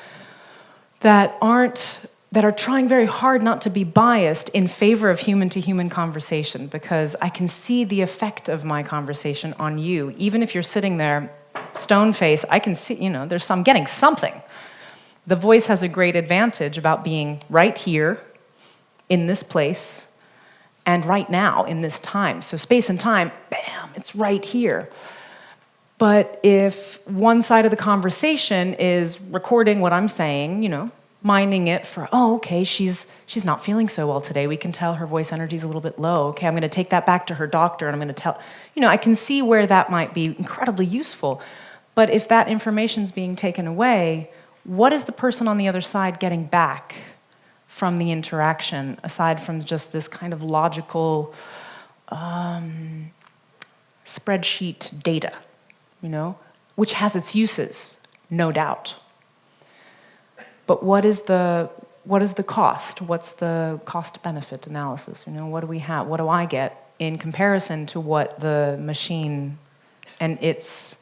that are trying very hard not to be biased in favor of human-to-human conversation, because I can see the effect of my conversation on you. Even if you're sitting there, stone face, I can see, I'm getting something. The voice has a great advantage about being right here, in this place, and right now, in this time. So space and time, bam, it's right here. But if one side of the conversation is recording what I'm saying, minding it for, okay, she's not feeling so well today. We can tell her voice energy is a little bit low. Okay, I'm going to take that back to her doctor, and I'm going to tell, I can see where that might be incredibly useful. But if that information is being taken away, what is the person on the other side getting back from the interaction, aside from just this kind of logical spreadsheet data, which has its uses, no doubt. But what is the cost? What's the cost-benefit analysis? What do we have? What do I get in comparison to what the machine and its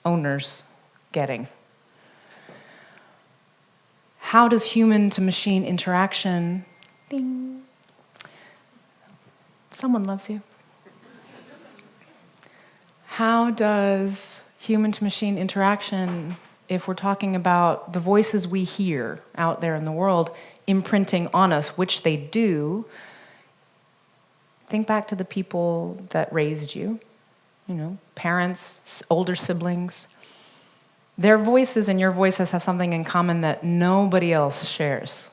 owners getting? How does human-to-machine interaction... Ding. Someone loves you. How does human-to-machine interaction, if we're talking about the voices we hear out there in the world imprinting on us, which they do, think back to the people that raised you, parents, older siblings. Their voices and your voices have something in common that nobody else shares.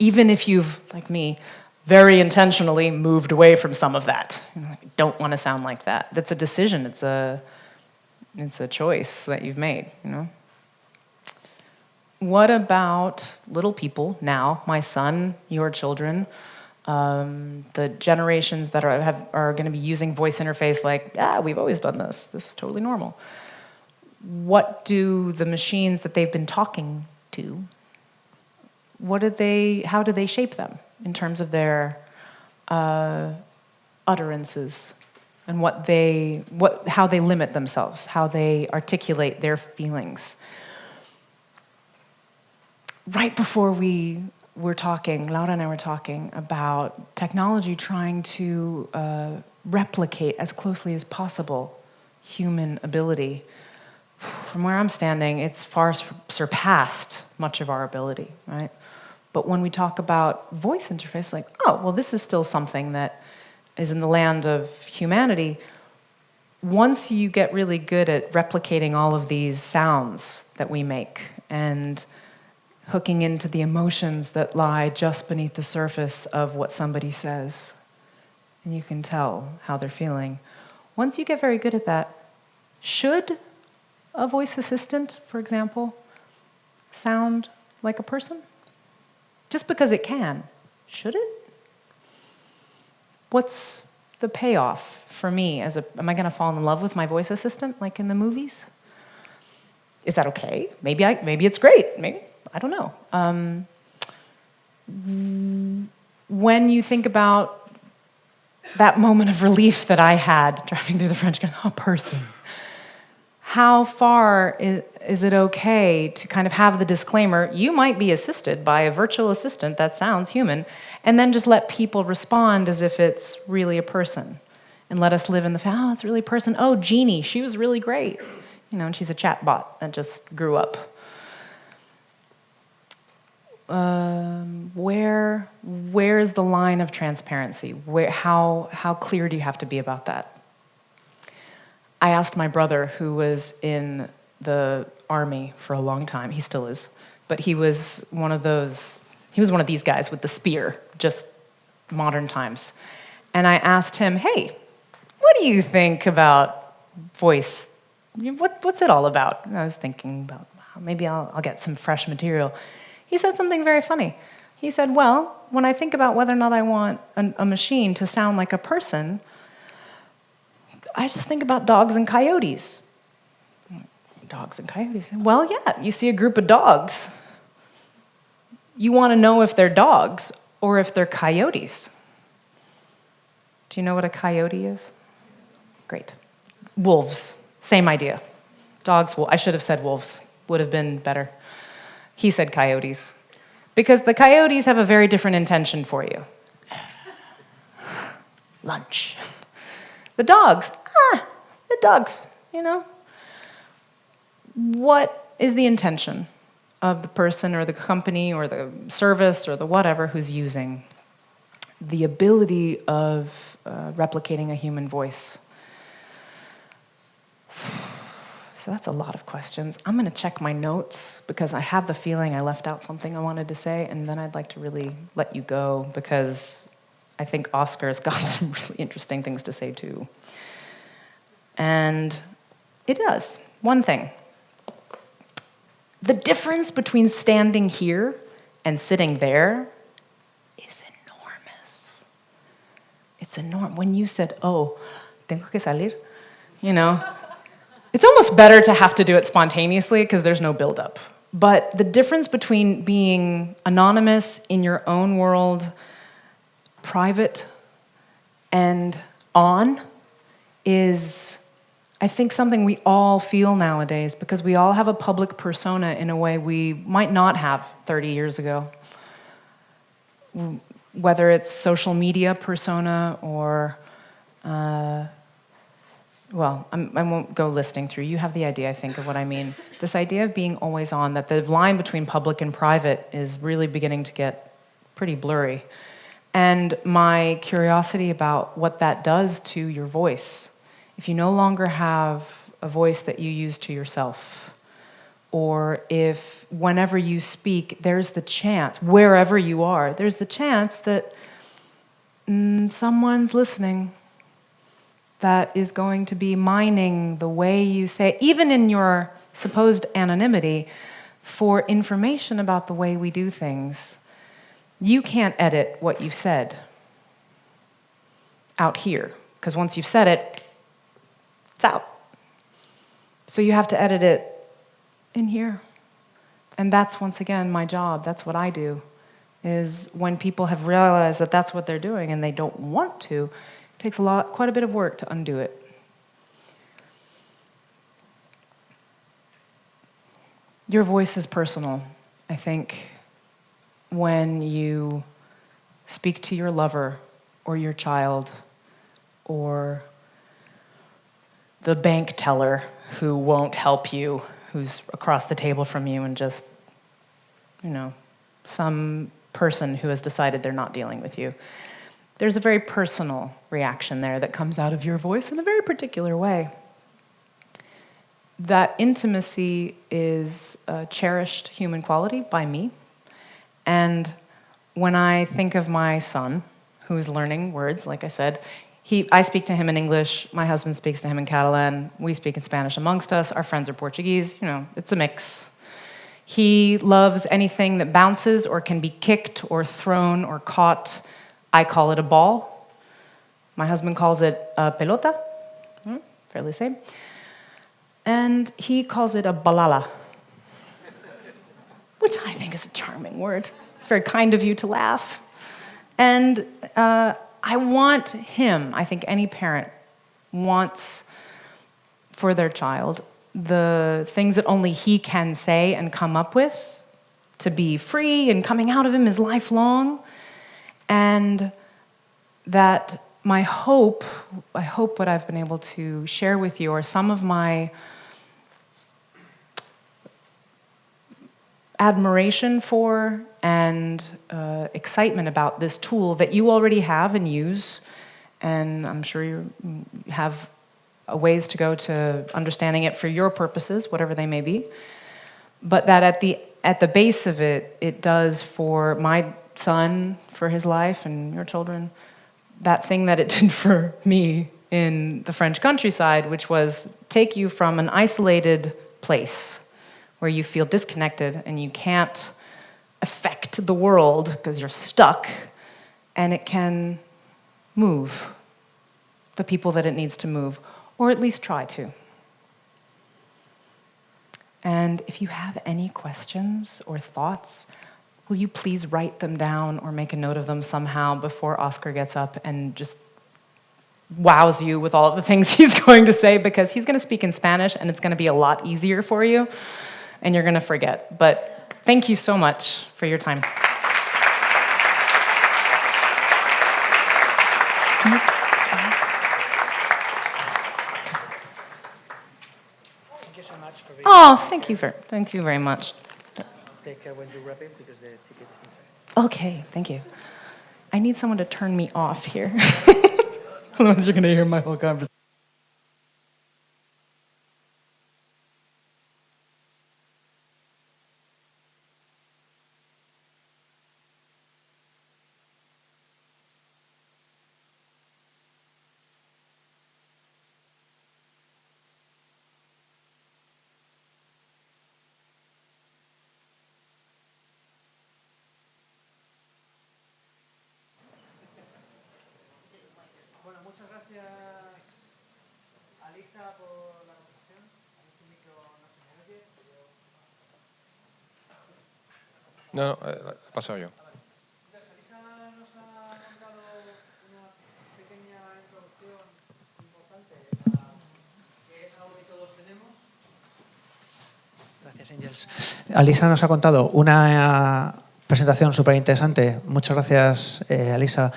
Even if you've, like me, very intentionally moved away from some of that. I don't want to sound like that. That's a decision. It's a choice that you've made. What about little people now, my son, your children, the generations that are going to be using voice interface like, we've always done this. This is totally normal. What do the machines that they've been talking to, how do they shape them in terms of their utterances and how they limit themselves, how they articulate their feelings? Right before we were talking, Laura and I were talking about technology trying to replicate as closely as possible human ability. From where I'm standing, it's far surpassed much of our ability, right? But when we talk about voice interface, this is still something that is in the land of humanity. Once you get really good at replicating all of these sounds that we make and hooking into the emotions that lie just beneath the surface of what somebody says, and you can tell how they're feeling. Once you get very good at that, should a voice assistant, for example, sound like a person? Just because it can, should it? What's the payoff for me? Am I going to fall in love with my voice assistant like in the movies? Is that okay? Maybe it's great. Maybe, I don't know. When you think about that moment of relief that I had driving through the French Canal, person, how far is it okay to kind of have the disclaimer, you might be assisted by a virtual assistant that sounds human, and then just let people respond as if it's really a person? and let us live in the fact, oh, it's really a person. Oh, Jeannie, she was really great. You know, and she's a chat bot that just grew up. Where's the line of transparency? How clear do you have to be about that? I asked my brother, who was in the army for a long time. He still is, but he was one of these guys with the spear, just modern times. And I asked him, hey, what do you think about voice? What's it all about? And I was thinking about, maybe I'll get some fresh material. He said something very funny. He said, well, when I think about whether or not I want a machine to sound like a person, I just think about dogs and coyotes. Dogs and coyotes? Well, yeah, you see a group of dogs. You want to know if they're dogs or if they're coyotes. Do you know what a coyote is? Great. Wolves, same idea. Dogs, I should have said wolves, would have been better. He said coyotes. Because the coyotes have a very different intention for you. Lunch. The dogs, you know. What is the intention of the person or the company or the service or the whatever who's using the ability of replicating a human voice? So that's a lot of questions. I'm going to check my notes because I have the feeling I left out something I wanted to say, and then I'd like to really let you go because I think Oscar's got some really interesting things to say too. And it does. One thing. The difference between standing here and sitting there is enormous. It's enormous. When you said, oh, tengo que salir, you know, it's almost better to have to do it spontaneously because there's no buildup. But the difference between being anonymous in your own world, private, and on is, I think, something we all feel nowadays because we all have a public persona in a way we might not have 30 years ago. Whether it's social media persona or, well, I won't go listing through. You have the idea, I think, of what I mean. This idea of being always on, that the line between public and private is really beginning to get pretty blurry. And my curiosity about what that does to your voice. If you no longer have a voice that you use to yourself, or if whenever you speak, there's the chance, wherever you are, there's the chance that someone's listening that is going to be mining the way you say, even in your supposed anonymity, for information about the way we do things. You can't edit what you've said out here, because once you've said it, it's out. So you have to edit it in here. And that's, once again, my job. That's what I do, is when people have realized that that's what they're doing and they don't want to, it takes quite a bit of work to undo it. Your voice is personal. I think when you speak to your lover or your child or the bank teller who won't help you, who's across the table from you and just, you know, some person who has decided they're not dealing with you. There's a very personal reaction there that comes out of your voice in a very particular way. That intimacy is a cherished human quality by me. And when I think of my son, who's learning words, like I said, I speak to him in English, my husband speaks to him in Catalan, we speak in Spanish amongst us, our friends are Portuguese, you know, it's a mix. He loves anything that bounces or can be kicked or thrown or caught. I call it a ball. My husband calls it a pelota, fairly same. And he calls it a balala, which I think is a charming word. It's very kind of you to laugh. And I want him, I think any parent wants for their child, the things that only he can say and come up with to be free and coming out of him is lifelong. And that I hope what I've been able to share with you are some of my admiration for and excitement about this tool that you already have and use, and I'm sure you have ways to go to understanding it for your purposes, whatever they may be, but that at the base of it, it does for my son, for his life, and your children, that thing that it did for me in the French countryside, which was take you from an isolated place where you feel disconnected and you can't affect the world because you're stuck, and it can move the people that it needs to move, or at least try to. And if you have any questions or thoughts, will you please write them down or make a note of them somehow before Oscar gets up and just wows you with all of the things he's going to say, because he's going to speak in Spanish and it's going to be a lot easier for you and you're going to forget. But thank you so much for your time. Oh, thank you very much. Take care when you wrap it, because the ticket is inside. Okay, thank you. I need someone to turn me off here. Otherwise you're going to hear my whole conversation. Bueno, muchas gracias, Alisa, por la conversación. A ver si el micro no se me oye. No, he pasado yo. Entonces, Alisa nos ha contado una pequeña introducción importante a que es algo que todos tenemos. Gracias, Angels. Alisa nos ha contado una presentación súper interesante. Muchas gracias, Alisa.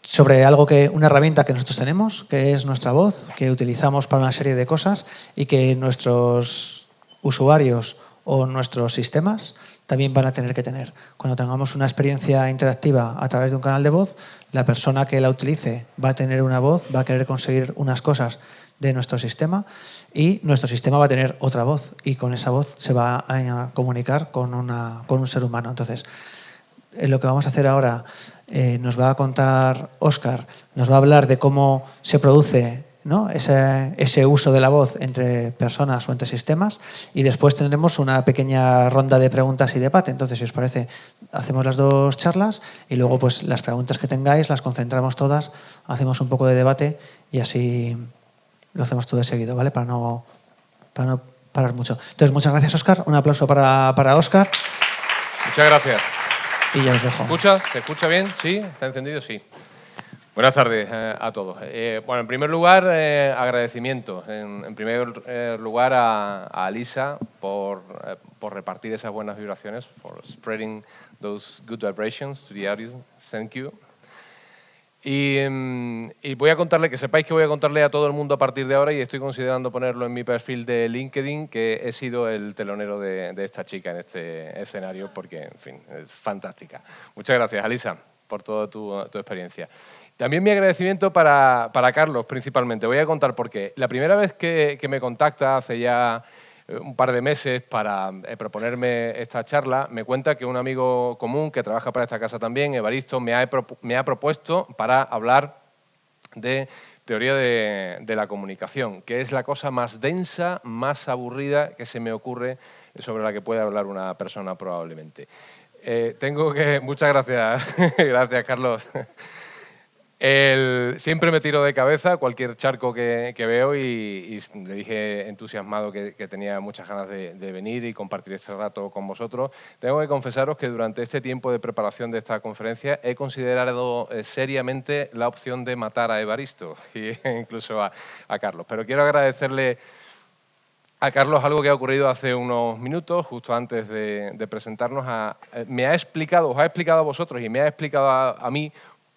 Sobre una herramienta que nosotros tenemos, que es nuestra voz, que utilizamos para una serie de cosas y que nuestros usuarios o nuestros sistemas también van a tener que tener. Cuando tengamos una experiencia interactiva a través de un canal de voz, la persona que la utilice va a tener una voz, va a querer conseguir unas cosas de nuestro sistema y nuestro sistema va a tener otra voz y con esa voz se va a comunicar con un ser humano. Entonces, lo que vamos a hacer ahora, nos va a contar Óscar, nos va a hablar de cómo se produce, ¿no?, ese uso de la voz entre personas o entre sistemas, y después tendremos una pequeña ronda de preguntas y debate. Entonces, si os parece, hacemos las dos charlas y luego pues las preguntas que tengáis las concentramos todas, hacemos un poco de debate y así lo hacemos todo de seguido, ¿vale? Para no parar mucho. Entonces, muchas gracias, Óscar. Un aplauso para Óscar. Muchas gracias. Y ya os dejo. ¿Se escucha bien? ¿Sí? ¿Está encendido? Sí. Buenas tardes a todos. Bueno, en primer lugar, agradecimiento. En primer lugar a Alisa por repartir esas buenas vibraciones, for spreading those good vibrations to the audience. Thank you. Y voy a contarle, que sepáis que voy a contarle a todo el mundo a partir de ahora, y estoy considerando ponerlo en mi perfil de LinkedIn, que he sido el telonero de esta chica en este escenario, porque, en fin, es fantástica. Muchas gracias, Alisa, por toda tu experiencia. También mi agradecimiento para Carlos, principalmente. Voy a contar por qué. La primera vez que me contacta, hace ya un par de meses, para proponerme esta charla, me cuenta que un amigo común que trabaja para esta casa también, Evaristo, me ha propuesto para hablar de teoría de la comunicación, que es la cosa más densa, más aburrida que se me ocurre, sobre la que puede hablar una persona probablemente. Muchas gracias, gracias, Carlos. Siempre me tiro de cabeza cualquier charco que veo, y le dije entusiasmado que tenía muchas ganas de venir y compartir este rato con vosotros. Tengo que confesaros que durante este tiempo de preparación de esta conferencia he considerado seriamente la opción de matar a Evaristo e incluso a Carlos. Pero quiero agradecerle a Carlos algo que ha ocurrido hace unos minutos, justo antes de presentarnos. Os ha explicado a vosotros y me ha explicado a mí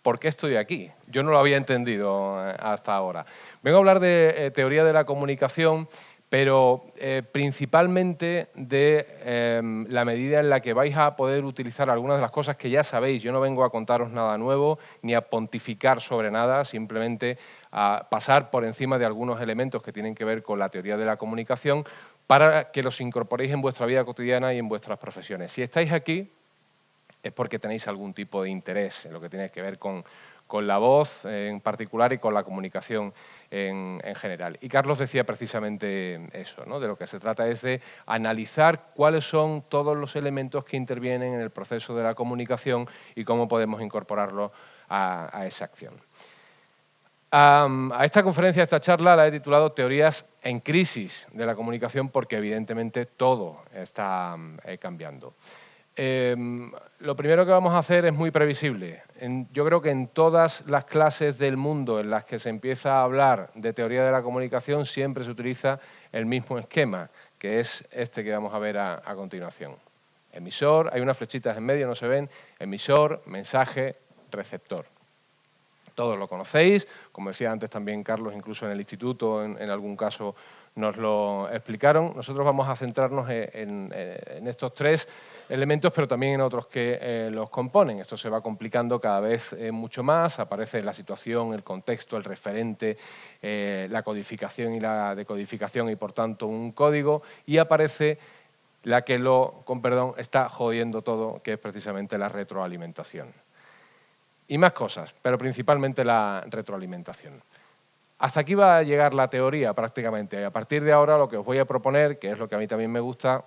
¿por qué estoy aquí? Yo no lo había entendido hasta ahora. Vengo a hablar de teoría de la comunicación, pero principalmente de la medida en la que vais a poder utilizar algunas de las cosas que ya sabéis. Yo no vengo a contaros nada nuevo ni a pontificar sobre nada, simplemente a pasar por encima de algunos elementos que tienen que ver con la teoría de la comunicación para que los incorporéis en vuestra vida cotidiana y en vuestras profesiones. Si estáis aquí es porque tenéis algún tipo de interés en lo que tiene que ver con la voz en particular y con la comunicación en general. Y Carlos decía precisamente eso, ¿no? De lo que se trata es de analizar cuáles son todos los elementos que intervienen en el proceso de la comunicación y cómo podemos incorporarlo a esa acción. A esta conferencia, a esta charla, la he titulado Teorías en crisis de la comunicación porque evidentemente todo está cambiando. Lo primero que vamos a hacer es muy previsible. Yo creo que en todas las clases del mundo en las que se empieza a hablar de teoría de la comunicación siempre se utiliza el mismo esquema, que es este que vamos a ver a continuación. Emisor, hay unas flechitas en medio, no se ven, emisor, mensaje, receptor. Todos lo conocéis, como decía antes también Carlos, incluso en el instituto en algún caso nos lo explicaron. Nosotros vamos a centrarnos en estos tres elementos, pero también en otros que los componen. Esto se va complicando cada vez mucho más, aparece la situación, el contexto, el referente, la codificación y la decodificación y por tanto un código, y aparece la que con perdón, está jodiendo todo, que es precisamente la retroalimentación. Y más cosas, pero principalmente la retroalimentación. Hasta aquí va a llegar la teoría prácticamente. Y a partir de ahora lo que os voy a proponer, que es lo que a mí también me gusta,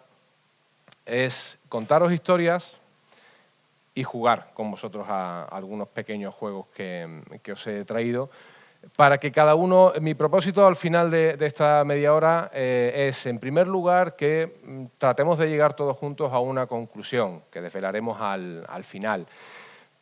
es contaros historias y jugar con vosotros a algunos pequeños juegos que os he traído, para que cada uno, mi propósito al final de esta media hora es, en primer lugar, que tratemos de llegar todos juntos a una conclusión, que desvelaremos al final.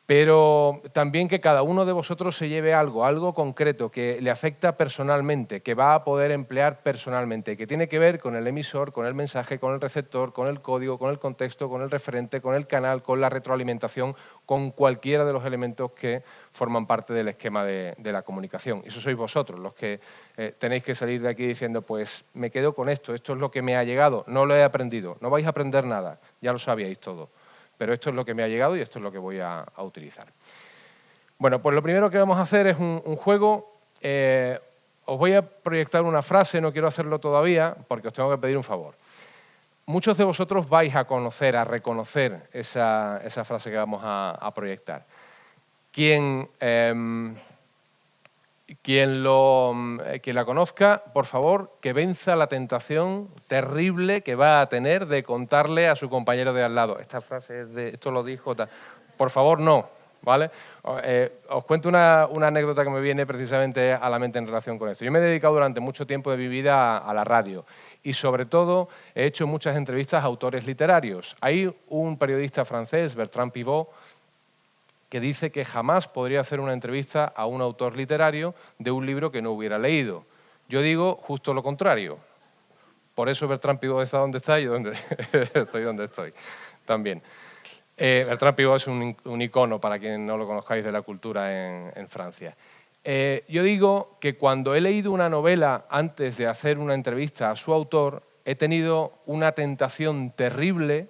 Pero también que cada uno de vosotros se lleve algo concreto que le afecta personalmente, que va a poder emplear personalmente, que tiene que ver con el emisor, con el mensaje, con el receptor, con el código, con el contexto, con el referente, con el canal, con la retroalimentación, con cualquiera de los elementos que forman parte del esquema de la comunicación. Y eso sois vosotros los que tenéis que salir de aquí diciendo, pues me quedo con esto es lo que me ha llegado, no lo he aprendido, no vais a aprender nada, ya lo sabíais todo. Pero esto es lo que me ha llegado y esto es lo que voy a utilizar. Bueno, pues lo primero que vamos a hacer es un juego. Os voy a proyectar una frase, no quiero hacerlo todavía porque os tengo que pedir un favor. Muchos de vosotros vais a conocer, a reconocer esa frase que vamos a proyectar. Quien la conozca, por favor, que venza la tentación terrible que va a tener de contarle a su compañero de al lado. Esta frase, esto lo dijo, por favor, no, ¿vale? Os cuento una anécdota que me viene precisamente a la mente en relación con esto. Yo me he dedicado durante mucho tiempo de mi vida a la radio y sobre todo he hecho muchas entrevistas a autores literarios. Hay un periodista francés, Bertrand Pivot, que dice que jamás podría hacer una entrevista a un autor literario de un libro que no hubiera leído. Yo digo justo lo contrario. Por eso Bertrand Pivot está donde está y yo estoy donde estoy también. Bertrand Pivot es un icono, para quien no lo conozcáis, de la cultura en Francia. Yo digo que cuando he leído una novela antes de hacer una entrevista a su autor, he tenido una tentación terrible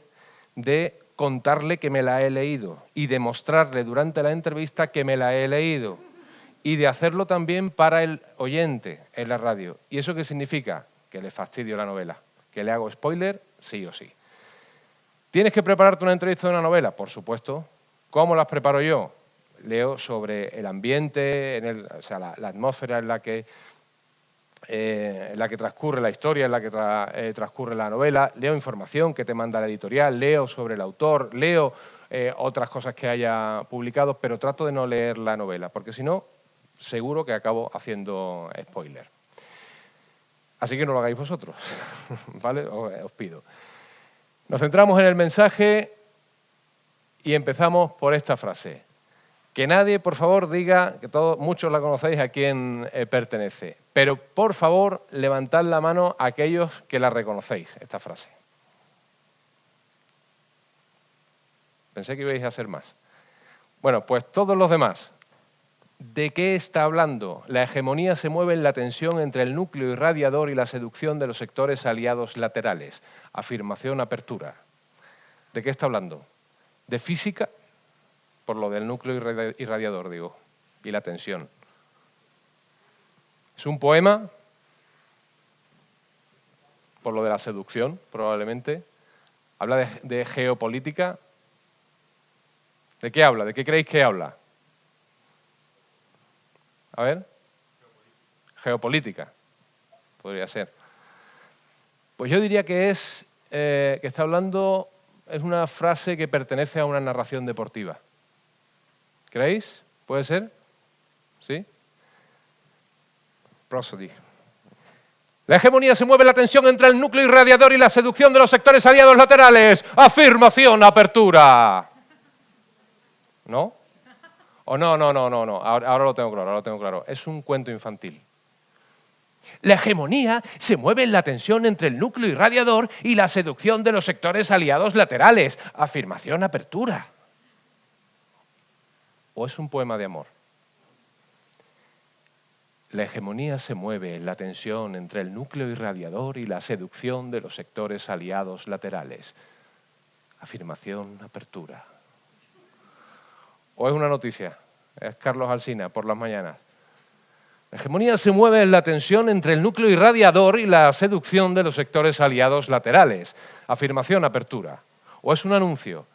de contarle que me la he leído y demostrarle durante la entrevista que me la he leído y de hacerlo también para el oyente en la radio. ¿Y eso qué significa? Que le fastidio la novela, que le hago spoiler sí o sí. ¿Tienes que prepararte una entrevista de una novela? Por supuesto. ¿Cómo las preparo yo? Leo sobre el ambiente, o sea, la atmósfera en la que transcurre la historia, en la que transcurre la novela, leo información que te manda la editorial, leo sobre el autor, leo otras cosas que haya publicado, pero trato de no leer la novela, porque si no, seguro que acabo haciendo spoiler. Así que no lo hagáis vosotros, ¿vale? Os pido. Nos centramos en el mensaje y empezamos por esta frase. Que nadie, por favor, diga, que muchos la conocéis, a quién pertenece. Pero, por favor, levantad la mano a aquellos que la reconocéis, esta frase. Pensé que ibais a ser más. Bueno, pues todos los demás. ¿De qué está hablando? La hegemonía se mueve en la tensión entre el núcleo irradiador y la seducción de los sectores aliados laterales. Afirmación, apertura. ¿De qué está hablando? ¿De física? Por lo del núcleo irradiador, digo, y la tensión. ¿Es un poema? Por lo de la seducción, probablemente. ¿Habla de geopolítica? ¿De qué habla? ¿De qué creéis que habla? A ver. Geopolítica. Podría ser. Pues yo diría que que está hablando, es una frase que pertenece a una narración deportiva. ¿Creéis? ¿Puede ser? ¿Sí? Prosody. La hegemonía se mueve en la tensión entre el núcleo irradiador y la seducción de los sectores aliados laterales. Afirmación, apertura. ¿No? ¿O no? Ahora lo tengo claro. Es un cuento infantil. La hegemonía se mueve en la tensión entre el núcleo irradiador y la seducción de los sectores aliados laterales. Afirmación, apertura. ¿O es un poema de amor? La hegemonía se mueve en la tensión entre el núcleo irradiador y la seducción de los sectores aliados laterales. Afirmación, apertura. ¿O es una noticia? Es Carlos Alsina, por las mañanas. La hegemonía se mueve en la tensión entre el núcleo irradiador y la seducción de los sectores aliados laterales. Afirmación, apertura. ¿O es un anuncio?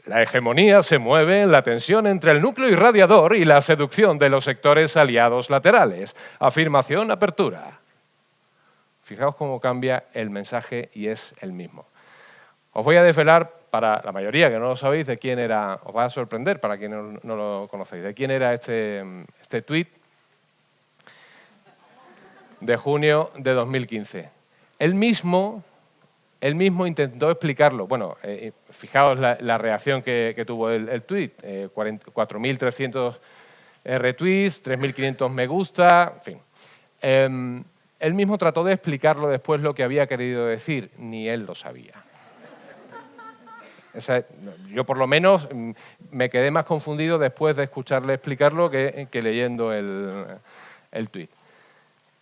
La hegemonía se mueve en la tensión entre el núcleo irradiador y la seducción de los sectores aliados laterales. Afirmación, apertura. Fijaos cómo cambia el mensaje y es el mismo. Os voy a desvelar, para la mayoría que no lo sabéis, de quién era, os va a sorprender para quienes no lo conocéis, de quién era este tuit de junio de 2015. Él mismo intentó explicarlo. Bueno, fijaos la reacción que tuvo el tuit. 4.300 retweets, 3.500 me gusta, en fin. Él mismo trató de explicarlo después lo que había querido decir, ni él lo sabía. Yo por lo menos me quedé más confundido después de escucharle explicarlo que leyendo el tuit.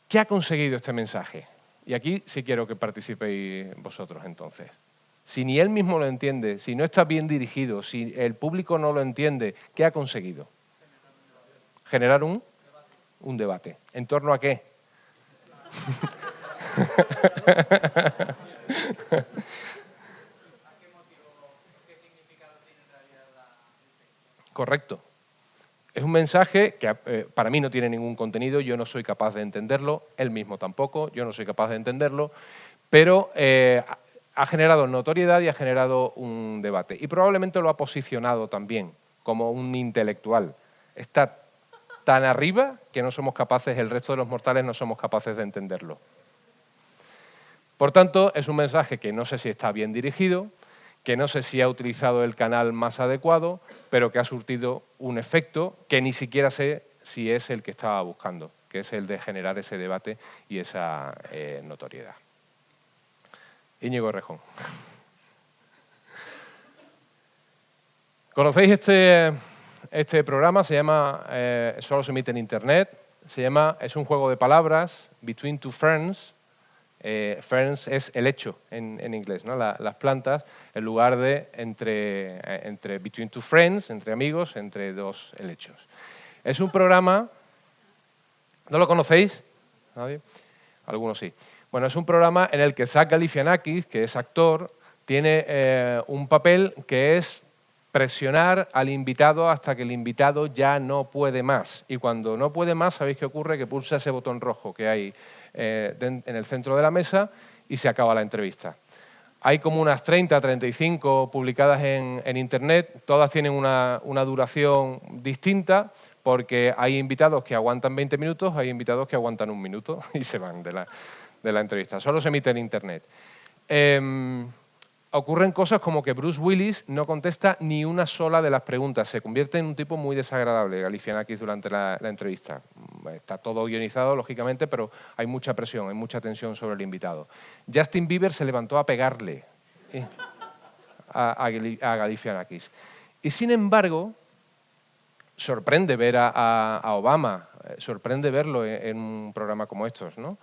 ¿Qué ha conseguido este mensaje? Y aquí sí quiero que participéis vosotros entonces. Si ni él mismo lo entiende, si no está bien dirigido, si el público no lo entiende, ¿qué ha conseguido? Generar un debate. ¿En torno a qué? Correcto. Es un mensaje que para mí no tiene ningún contenido, yo no soy capaz de entenderlo, él mismo tampoco, yo no soy capaz de entenderlo, pero ha generado notoriedad y ha generado un debate. Y probablemente lo ha posicionado también como un intelectual. Está tan arriba que no somos capaces, el resto de los mortales no somos capaces de entenderlo. Por tanto, es un mensaje que no sé si está bien dirigido, que no sé si ha utilizado el canal más adecuado, pero que ha surtido un efecto que ni siquiera sé si es el que estaba buscando, que es el de generar ese debate y esa notoriedad. Íñigo Errejón. ¿Conocéis este programa? Se llama, solo se emite en Internet, es un juego de palabras, Between Two Ferns. Ferns es helecho en inglés, ¿no? Las plantas, en lugar de entre between two friends, entre amigos, entre dos helechos. Es un programa, ¿no lo conocéis? ¿Nadie? Algunos sí. Bueno, es un programa en el que Zach Galifianakis, que es actor, tiene un papel que es presionar al invitado hasta que el invitado ya no puede más. Y cuando no puede más, ¿sabéis qué ocurre? Que pulsa ese botón rojo que hay en el centro de la mesa y se acaba la entrevista. Hay como unas 30, 35 publicadas en Internet, todas tienen una duración distinta porque hay invitados que aguantan 20 minutos, hay invitados que aguantan 1 minuto y se van de la entrevista. Solo se emite en Internet. Ocurren cosas como que Bruce Willis no contesta ni una sola de las preguntas. Se convierte en un tipo muy desagradable, Galifianakis, durante la entrevista. Está todo guionizado, lógicamente, pero hay mucha presión, hay mucha tensión sobre el invitado. Justin Bieber se levantó a pegarle a Galifianakis. Y sin embargo, sorprende ver a Obama, sorprende verlo en un programa como estos, ¿no?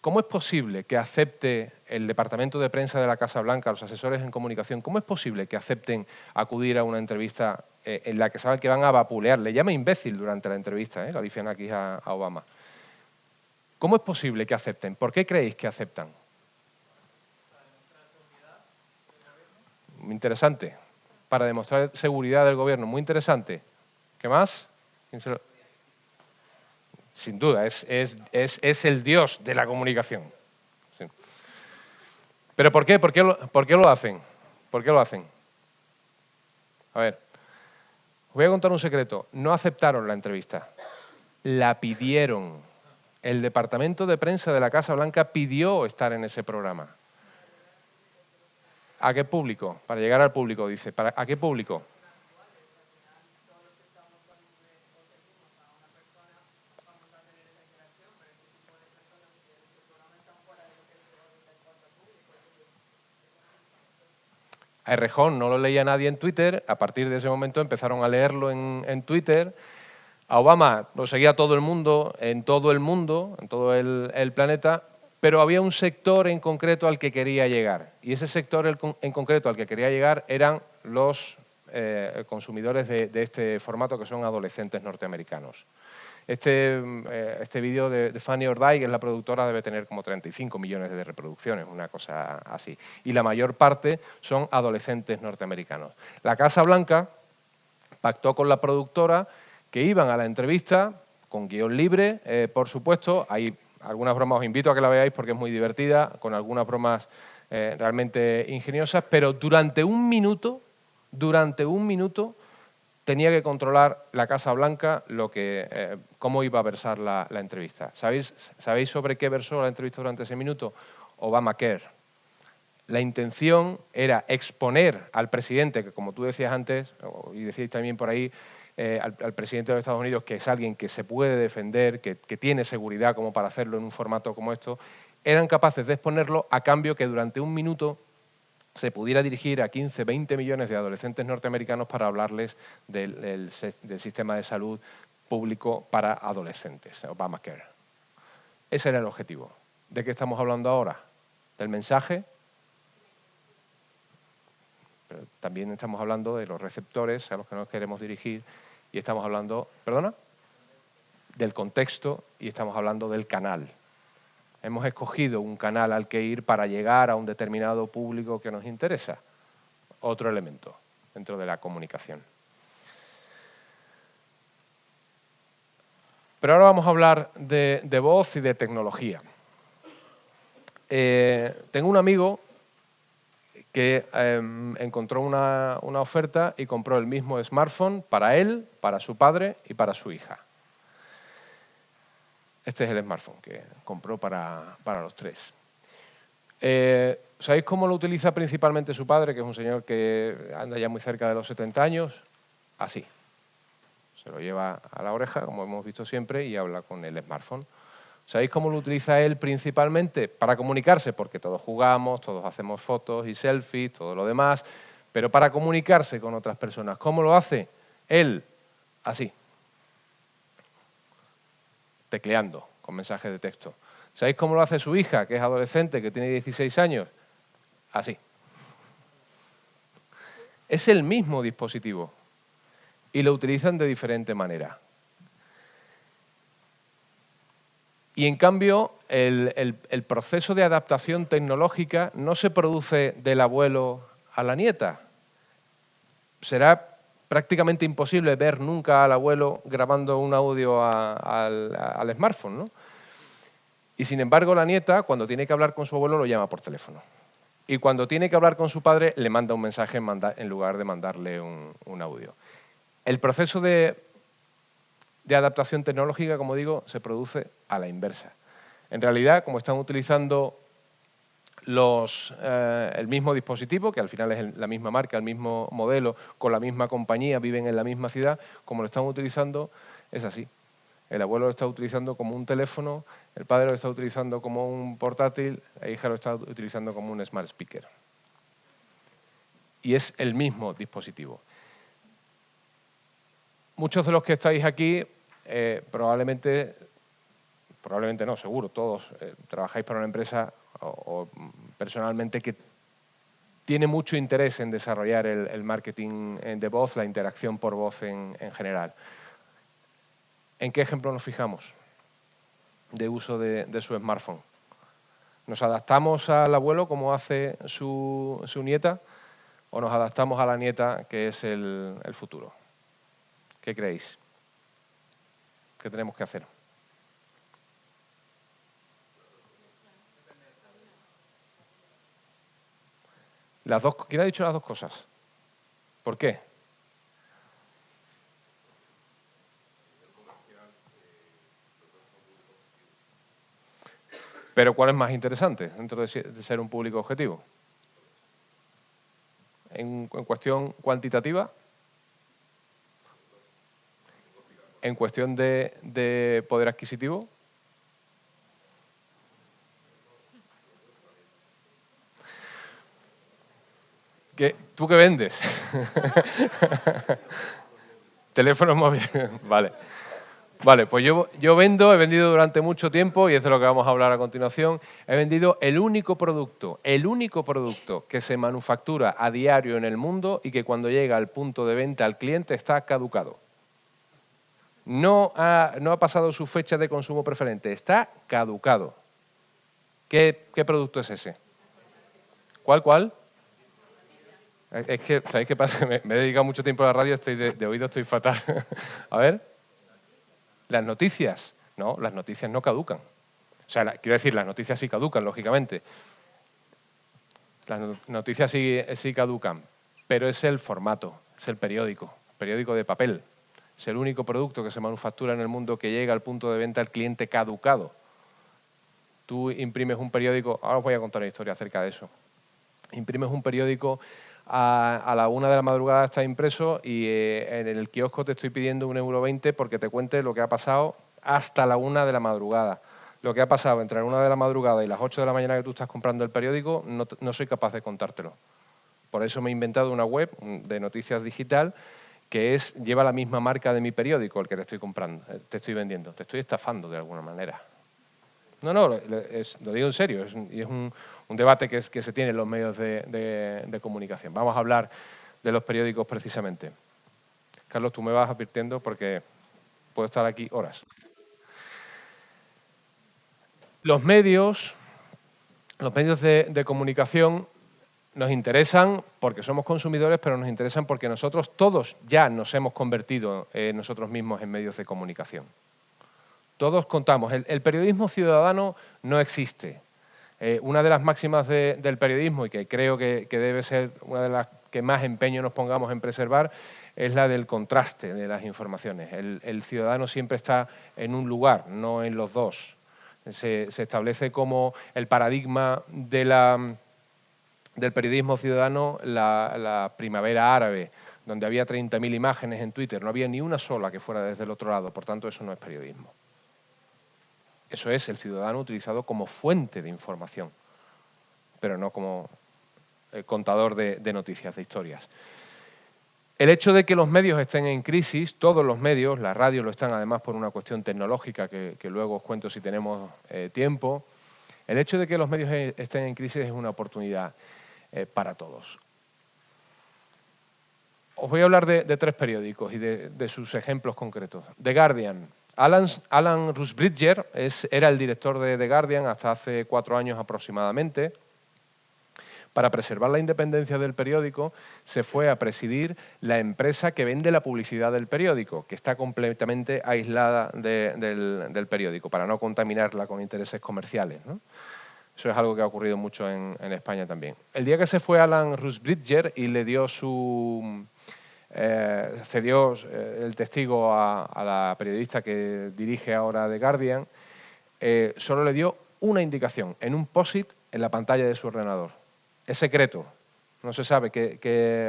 ¿Cómo es posible que acepte el departamento de prensa de la Casa Blanca, los asesores en comunicación, cómo es posible que acepten acudir a una entrevista en la que saben que van a vapulear? Le llama imbécil durante la entrevista, Galifianakis a Obama. ¿Cómo es posible que acepten? ¿Por qué creéis que aceptan? Muy interesante. Para demostrar seguridad del gobierno. Muy interesante. ¿Qué más? Sin duda, es el dios de la comunicación. Sí. ¿Pero por qué? ¿Por qué lo hacen? ¿Por qué lo hacen? A ver, os voy a contar un secreto. No aceptaron la entrevista. La pidieron. El departamento de prensa de la Casa Blanca pidió estar en ese programa. ¿A qué público? Para llegar al público, dice. ¿A qué público? A Errejón no lo leía nadie en Twitter, a partir de ese momento empezaron a leerlo en Twitter. A Obama lo seguía todo el mundo, en todo el planeta, pero había un sector en concreto al que quería llegar. Y ese sector en concreto al que quería llegar eran los consumidores de este formato, que son adolescentes norteamericanos. Este vídeo de Fanny Ordai, que es la productora, debe tener como 35 millones de reproducciones, una cosa así. Y la mayor parte son adolescentes norteamericanos. La Casa Blanca pactó con la productora que iban a la entrevista con guión libre, por supuesto. Hay algunas bromas, os invito a que la veáis porque es muy divertida, con algunas bromas realmente ingeniosas, pero durante un minuto tenía que controlar la Casa Blanca cómo iba a versar la entrevista. ¿Sabéis sobre qué versó la entrevista durante ese minuto? Obamacare. La intención era exponer al presidente, que como tú decías antes, y decíais también por ahí, al presidente de los Estados Unidos, que es alguien que se puede defender, que tiene seguridad como para hacerlo en un formato como esto, eran capaces de exponerlo a cambio que durante un minuto se pudiera dirigir a 15, 20 millones de adolescentes norteamericanos para hablarles del sistema de salud público para adolescentes, Obamacare. Ese era el objetivo. ¿De qué estamos hablando ahora? ¿Del mensaje? Pero también estamos hablando de los receptores a los que nos queremos dirigir y estamos hablando, ¿perdona? Del contexto y estamos hablando del canal. Hemos escogido un canal al que ir para llegar a un determinado público que nos interesa. Otro elemento dentro de la comunicación. Pero ahora vamos a hablar de voz y de tecnología. Tengo un amigo que encontró una oferta y compró el mismo smartphone para él, para su padre y para su hija. Este es el smartphone que compró para los tres. ¿Sabéis cómo lo utiliza principalmente su padre, que es un señor que anda ya muy cerca de los 70 años? Así. Se lo lleva a la oreja, como hemos visto siempre, y habla con el smartphone. ¿Sabéis cómo lo utiliza él principalmente? Para comunicarse, porque todos jugamos, todos hacemos fotos y selfies, todo lo demás, pero para comunicarse con otras personas. ¿Cómo lo hace? Él, así. Tecleando con mensajes de texto. ¿Sabéis cómo lo hace su hija, que es adolescente, que tiene 16 años? Así. Es el mismo dispositivo y lo utilizan de diferente manera. Y en cambio, el proceso de adaptación tecnológica no se produce del abuelo a la nieta. Será prácticamente imposible ver nunca al abuelo grabando un audio al smartphone, ¿no? Y sin embargo, la nieta, cuando tiene que hablar con su abuelo, lo llama por teléfono. Y cuando tiene que hablar con su padre, le manda un mensaje en lugar de mandarle un audio. El proceso de adaptación tecnológica, como digo, se produce a la inversa. En realidad, como están utilizando el mismo dispositivo, que al final es la misma marca, el mismo modelo, con la misma compañía, viven en la misma ciudad, como lo están utilizando, es así. El abuelo lo está utilizando como un teléfono, el padre lo está utilizando como un portátil, la hija lo está utilizando como un smart speaker. Y es el mismo dispositivo. muchos de los que estáis aquí probablemente no, seguro, todos trabajáis para una empresa o personalmente que tiene mucho interés en desarrollar el marketing de voz, la interacción por voz en general. ¿En qué ejemplo nos fijamos de uso de su smartphone? ¿Nos adaptamos al abuelo como hace su nieta o nos adaptamos a la nieta que es el futuro? ¿Qué creéis? ¿Qué tenemos que hacer? ¿Quién ha dicho las dos cosas? ¿Por qué? Pero ¿cuál es más interesante dentro de ser un público objetivo? En cuestión cuantitativa, en cuestión de poder adquisitivo. ¿Tú qué vendes? Teléfonos móviles, vale. Vale, pues yo he vendido durante mucho tiempo, y es de lo que vamos a hablar a continuación, he vendido el único producto que se manufactura a diario en el mundo y que cuando llega al punto de venta al cliente está caducado. No ha pasado su fecha de consumo preferente, está caducado. ¿Qué producto es ese? ¿Cuál? Es que, ¿sabéis qué pasa? Me he dedicado mucho tiempo a la radio, de oído estoy fatal. A ver. Las noticias. No, las noticias no caducan. O sea, quiero decir, las noticias sí caducan, lógicamente. Las noticias sí caducan, pero es el formato, es el periódico de papel. Es el único producto que se manufactura en el mundo que llega al punto de venta al cliente caducado. Tú imprimes un periódico, ahora os voy a contar una historia acerca de eso. Imprimes un periódico a la 1 de la madrugada, está impreso y en el kiosco te estoy pidiendo 1,20 € porque te cuente lo que ha pasado hasta la 1 de la madrugada. Lo que ha pasado entre la 1 de la madrugada y las 8 de la mañana que tú estás comprando el periódico, no soy capaz de contártelo. Por eso me he inventado una web de noticias digital que lleva la misma marca de mi periódico, el que te estoy comprando, te estoy vendiendo. Te estoy estafando de alguna manera. No, lo digo en serio, es un debate que se tiene en los medios de comunicación. Vamos a hablar de los periódicos precisamente. Carlos, tú me vas advirtiendo porque puedo estar aquí horas. Los medios de comunicación nos interesan porque somos consumidores, pero nos interesan porque nosotros todos ya nos hemos convertido nosotros mismos en medios de comunicación. Todos contamos. El periodismo ciudadano no existe. Una de las máximas del periodismo, y que creo que debe ser una de las que más empeño nos pongamos en preservar, es la del contraste de las informaciones. El ciudadano siempre está en un lugar, no en los dos. Se establece como el paradigma del periodismo ciudadano la primavera árabe, donde había 30.000 imágenes en Twitter. No había ni una sola que fuera desde el otro lado. Por tanto, eso no es periodismo. Eso es el ciudadano utilizado como fuente de información, pero no como contador de noticias, de historias. El hecho de que los medios estén en crisis, todos los medios, la radio lo están además por una cuestión tecnológica que luego os cuento si tenemos tiempo, el hecho de que los medios estén en crisis es una oportunidad para todos. Os voy a hablar de 3 periódicos y de sus ejemplos concretos. The Guardian. Alan Rusbridger era el director de The Guardian hasta hace 4 años aproximadamente. Para preservar la independencia del periódico, se fue a presidir la empresa que vende la publicidad del periódico, que está completamente aislada del periódico, para no contaminarla con intereses comerciales, ¿no? Eso es algo que ha ocurrido mucho en España también. El día que se fue Alan Rusbridger y le dio cedió el testigo a la periodista que dirige ahora The Guardian, solo le dio una indicación en un POSIT en la pantalla de su ordenador. Es secreto, no se sabe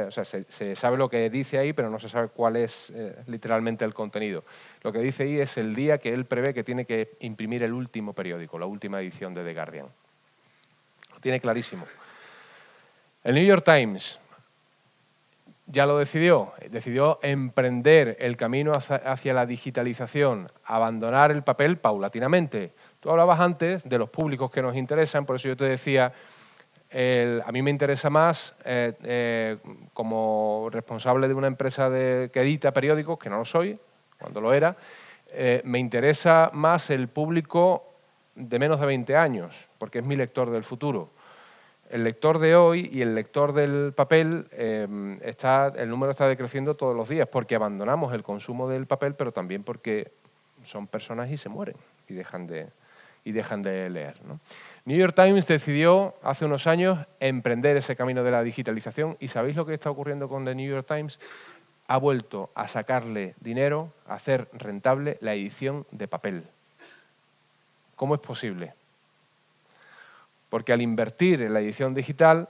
o sea, se sabe lo que dice ahí, pero no se sabe cuál es literalmente el contenido. Lo que dice ahí es el día que él prevé que tiene que imprimir el último periódico, la última edición de The Guardian. Lo tiene clarísimo. El New York Times. ya lo decidió emprender el camino hacia la digitalización, abandonar el papel paulatinamente. Tú hablabas antes de los públicos que nos interesan, por eso yo te decía, a mí me interesa más, como responsable de una empresa que edita periódicos, que no lo soy, cuando lo era, me interesa más el público de menos de 20 años, porque es mi lector del futuro. El lector de hoy y el lector del papel, el número está decreciendo todos los días, porque abandonamos el consumo del papel, pero también porque son personas y se mueren y dejan de leer, ¿no? New York Times decidió hace unos años emprender ese camino de la digitalización, y ¿sabéis lo que está ocurriendo con The New York Times? Ha vuelto a sacarle dinero, a hacer rentable la edición de papel. ¿Cómo es posible? Porque al invertir en la edición digital,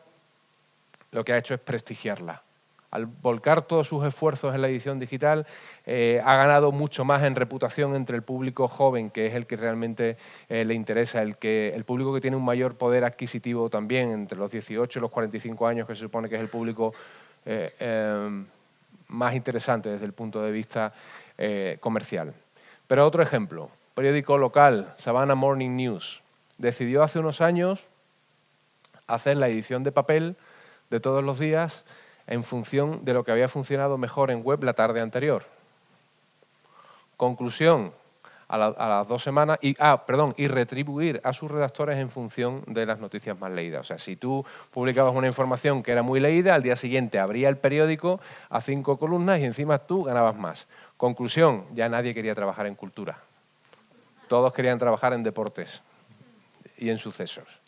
lo que ha hecho es prestigiarla. Al volcar todos sus esfuerzos en la edición digital, ha ganado mucho más en reputación entre el público joven, que es el que realmente le interesa, el público que tiene un mayor poder adquisitivo también, entre los 18 y los 45 años, que se supone que es el público más interesante desde el punto de vista comercial. Pero otro ejemplo, periódico local, Savannah Morning News, decidió hace unos años hacer la edición de papel de todos los días en función de lo que había funcionado mejor en web la tarde anterior. Conclusión, a las 2 semanas, y retribuir a sus redactores en función de las noticias más leídas. O sea, si tú publicabas una información que era muy leída, al día siguiente abría el periódico a 5 columnas y encima tú ganabas más. Conclusión, ya nadie quería trabajar en cultura. Todos querían trabajar en deportes y en sucesos.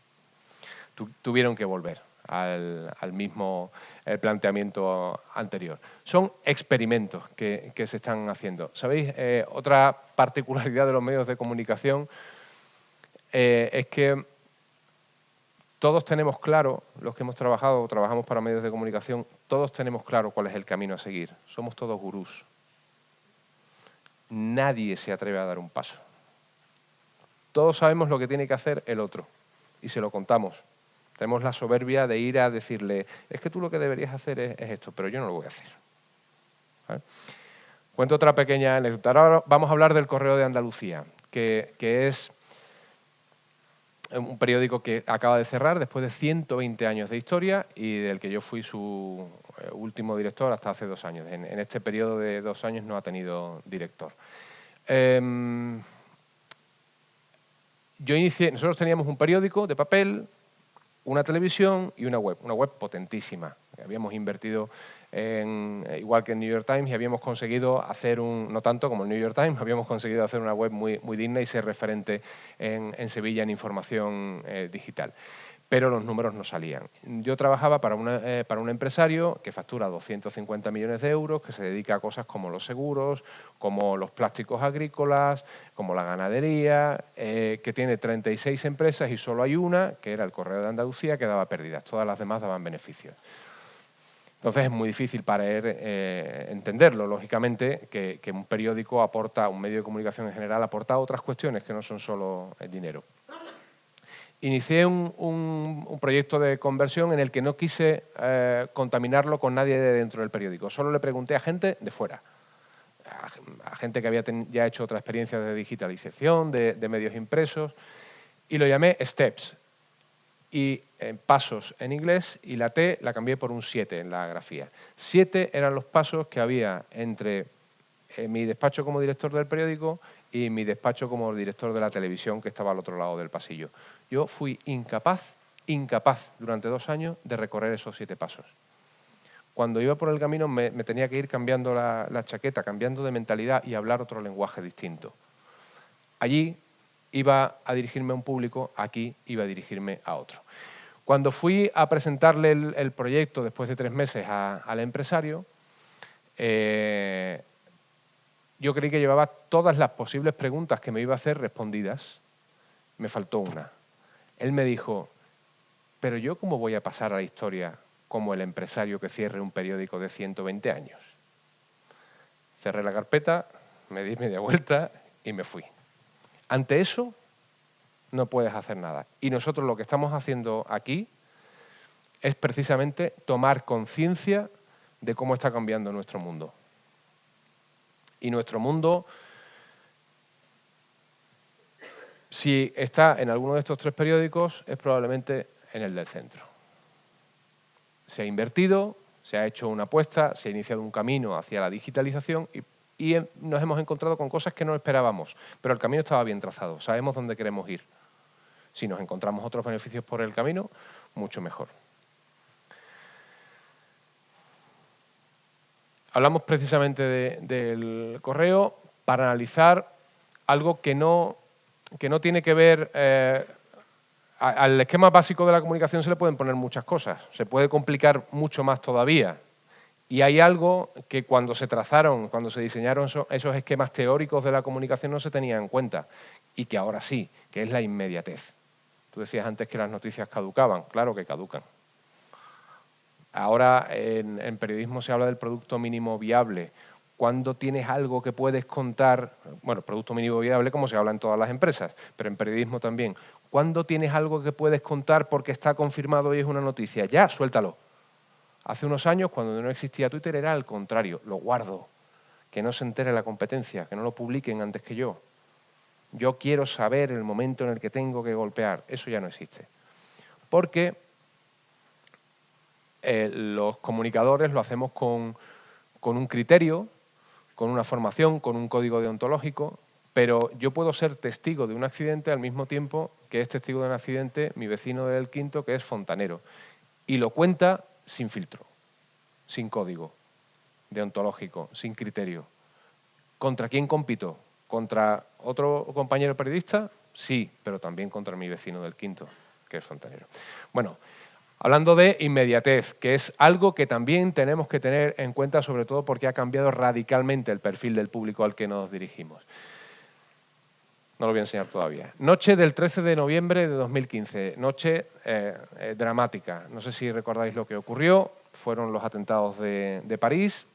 Tuvieron que volver al mismo planteamiento anterior. Son experimentos que se están haciendo. ¿Sabéis? Otra particularidad de los medios de comunicación es que todos tenemos claro, los que hemos trabajado o trabajamos para medios de comunicación, todos tenemos claro cuál es el camino a seguir. Somos todos gurús. Nadie se atreve a dar un paso. Todos sabemos lo que tiene que hacer el otro y se lo contamos. Tenemos la soberbia de ir a decirle, es que tú lo que deberías hacer es esto, pero yo no lo voy a hacer. ¿Vale? Cuento otra pequeña anécdota. Ahora vamos a hablar del Correo de Andalucía, que es un periódico que acaba de cerrar después de 120 años de historia y del que yo fui su último director hasta hace 2 años. En este periodo de 2 años no ha tenido director. Nosotros teníamos un periódico de papel, una televisión y una web potentísima. Habíamos invertido, igual que en New York Times, y habíamos conseguido hacer no tanto como el New York Times, habíamos conseguido hacer una web muy, muy digna y ser referente en Sevilla en información digital. Pero los números no salían. Yo trabajaba para un empresario que factura 250 millones de euros, que se dedica a cosas como los seguros, como los plásticos agrícolas, como la ganadería, que tiene 36 empresas y solo hay una, que era el Correo de Andalucía, que daba pérdidas. Todas las demás daban beneficios. Entonces es muy difícil para él entenderlo, lógicamente, que un periódico aporta, un medio de comunicación en general, aporta otras cuestiones que no son solo el dinero. Inicié un proyecto de conversión en el que no quise contaminarlo con nadie de dentro del periódico. Solo le pregunté a gente de fuera, a gente que había ya hecho otra experiencia de digitalización, de medios impresos, y lo llamé Steps. Y pasos en inglés, y la T la cambié por un 7 en la grafía. 7 eran los pasos que había entre mi despacho como director del periódico y mi despacho como director de la televisión, que estaba al otro lado del pasillo. Yo fui incapaz durante 2 años de recorrer esos 7 pasos. Cuando iba por el camino me tenía que ir cambiando la chaqueta, cambiando de mentalidad y hablar otro lenguaje distinto. Allí iba a dirigirme a un público, aquí iba a dirigirme a otro. Cuando fui a presentarle el proyecto después de 3 meses al empresario, yo creí que llevaba todas las posibles preguntas que me iba a hacer respondidas. Me faltó una. Él me dijo, pero yo ¿cómo voy a pasar a la historia como el empresario que cierre un periódico de 120 años? Cerré la carpeta, me di media vuelta y me fui. Ante eso no puedes hacer nada. Y nosotros lo que estamos haciendo aquí es precisamente tomar conciencia de cómo está cambiando nuestro mundo. Y nuestro mundo, si está en alguno de estos 3 periódicos, es probablemente en el del centro. Se ha invertido, se ha hecho una apuesta, se ha iniciado un camino hacia la digitalización y nos hemos encontrado con cosas que no esperábamos, pero el camino estaba bien trazado, sabemos dónde queremos ir. Si nos encontramos otros beneficios por el camino, mucho mejor. Hablamos precisamente del correo para analizar algo que no tiene que ver... al esquema básico de la comunicación se le pueden poner muchas cosas, se puede complicar mucho más todavía. Y hay algo que cuando se trazaron, cuando se diseñaron esos esquemas teóricos de la comunicación no se tenía en cuenta, y que ahora sí, que es la inmediatez. Tú decías antes que las noticias caducaban, claro que caducan. Ahora en periodismo se habla del producto mínimo viable. ¿Cuándo tienes algo que puedes contar? Bueno, producto mínimo viable como se habla en todas las empresas, pero en periodismo también. ¿Cuándo tienes algo que puedes contar porque está confirmado y es una noticia? Ya, suéltalo. Hace unos años, cuando no existía Twitter, era al contrario. Lo guardo. Que no se entere la competencia, que no lo publiquen antes que yo. Yo quiero saber el momento en el que tengo que golpear. Eso ya no existe. Porque los comunicadores lo hacemos con un criterio, con una formación, con un código deontológico, pero yo puedo ser testigo de un accidente al mismo tiempo que es testigo de un accidente mi vecino del quinto, que es fontanero. Y lo cuenta sin filtro, sin código deontológico, sin criterio. ¿Contra quién compito? ¿Contra otro compañero periodista? Sí, pero también contra mi vecino del quinto, que es fontanero. Bueno, hablando de inmediatez, que es algo que también tenemos que tener en cuenta, sobre todo porque ha cambiado radicalmente el perfil del público al que nos dirigimos. No lo voy a enseñar todavía. Noche del 13 de noviembre de 2015, noche dramática. No sé si recordáis lo que ocurrió. Fueron los atentados de París.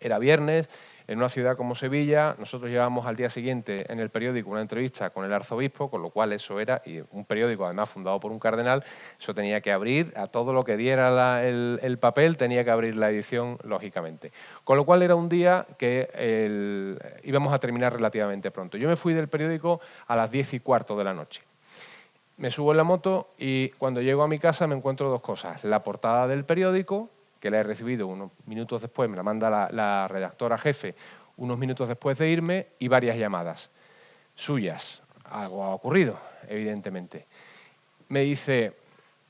Era viernes. En una ciudad como Sevilla, nosotros llevábamos al día siguiente en el periódico una entrevista con el arzobispo, con lo cual eso era, y un periódico además fundado por un cardenal, eso tenía que abrir, a todo lo que diera el papel tenía que abrir la edición, lógicamente. Con lo cual era un día que íbamos a terminar relativamente pronto. Yo me fui del periódico a las 10:15 de la noche. Me subo en la moto y cuando llego a mi casa me encuentro 2 cosas. La portada del periódico, que la he recibido unos minutos después, me la manda la redactora jefe unos minutos después de irme, y varias llamadas suyas. Algo ha ocurrido, evidentemente. Me dice,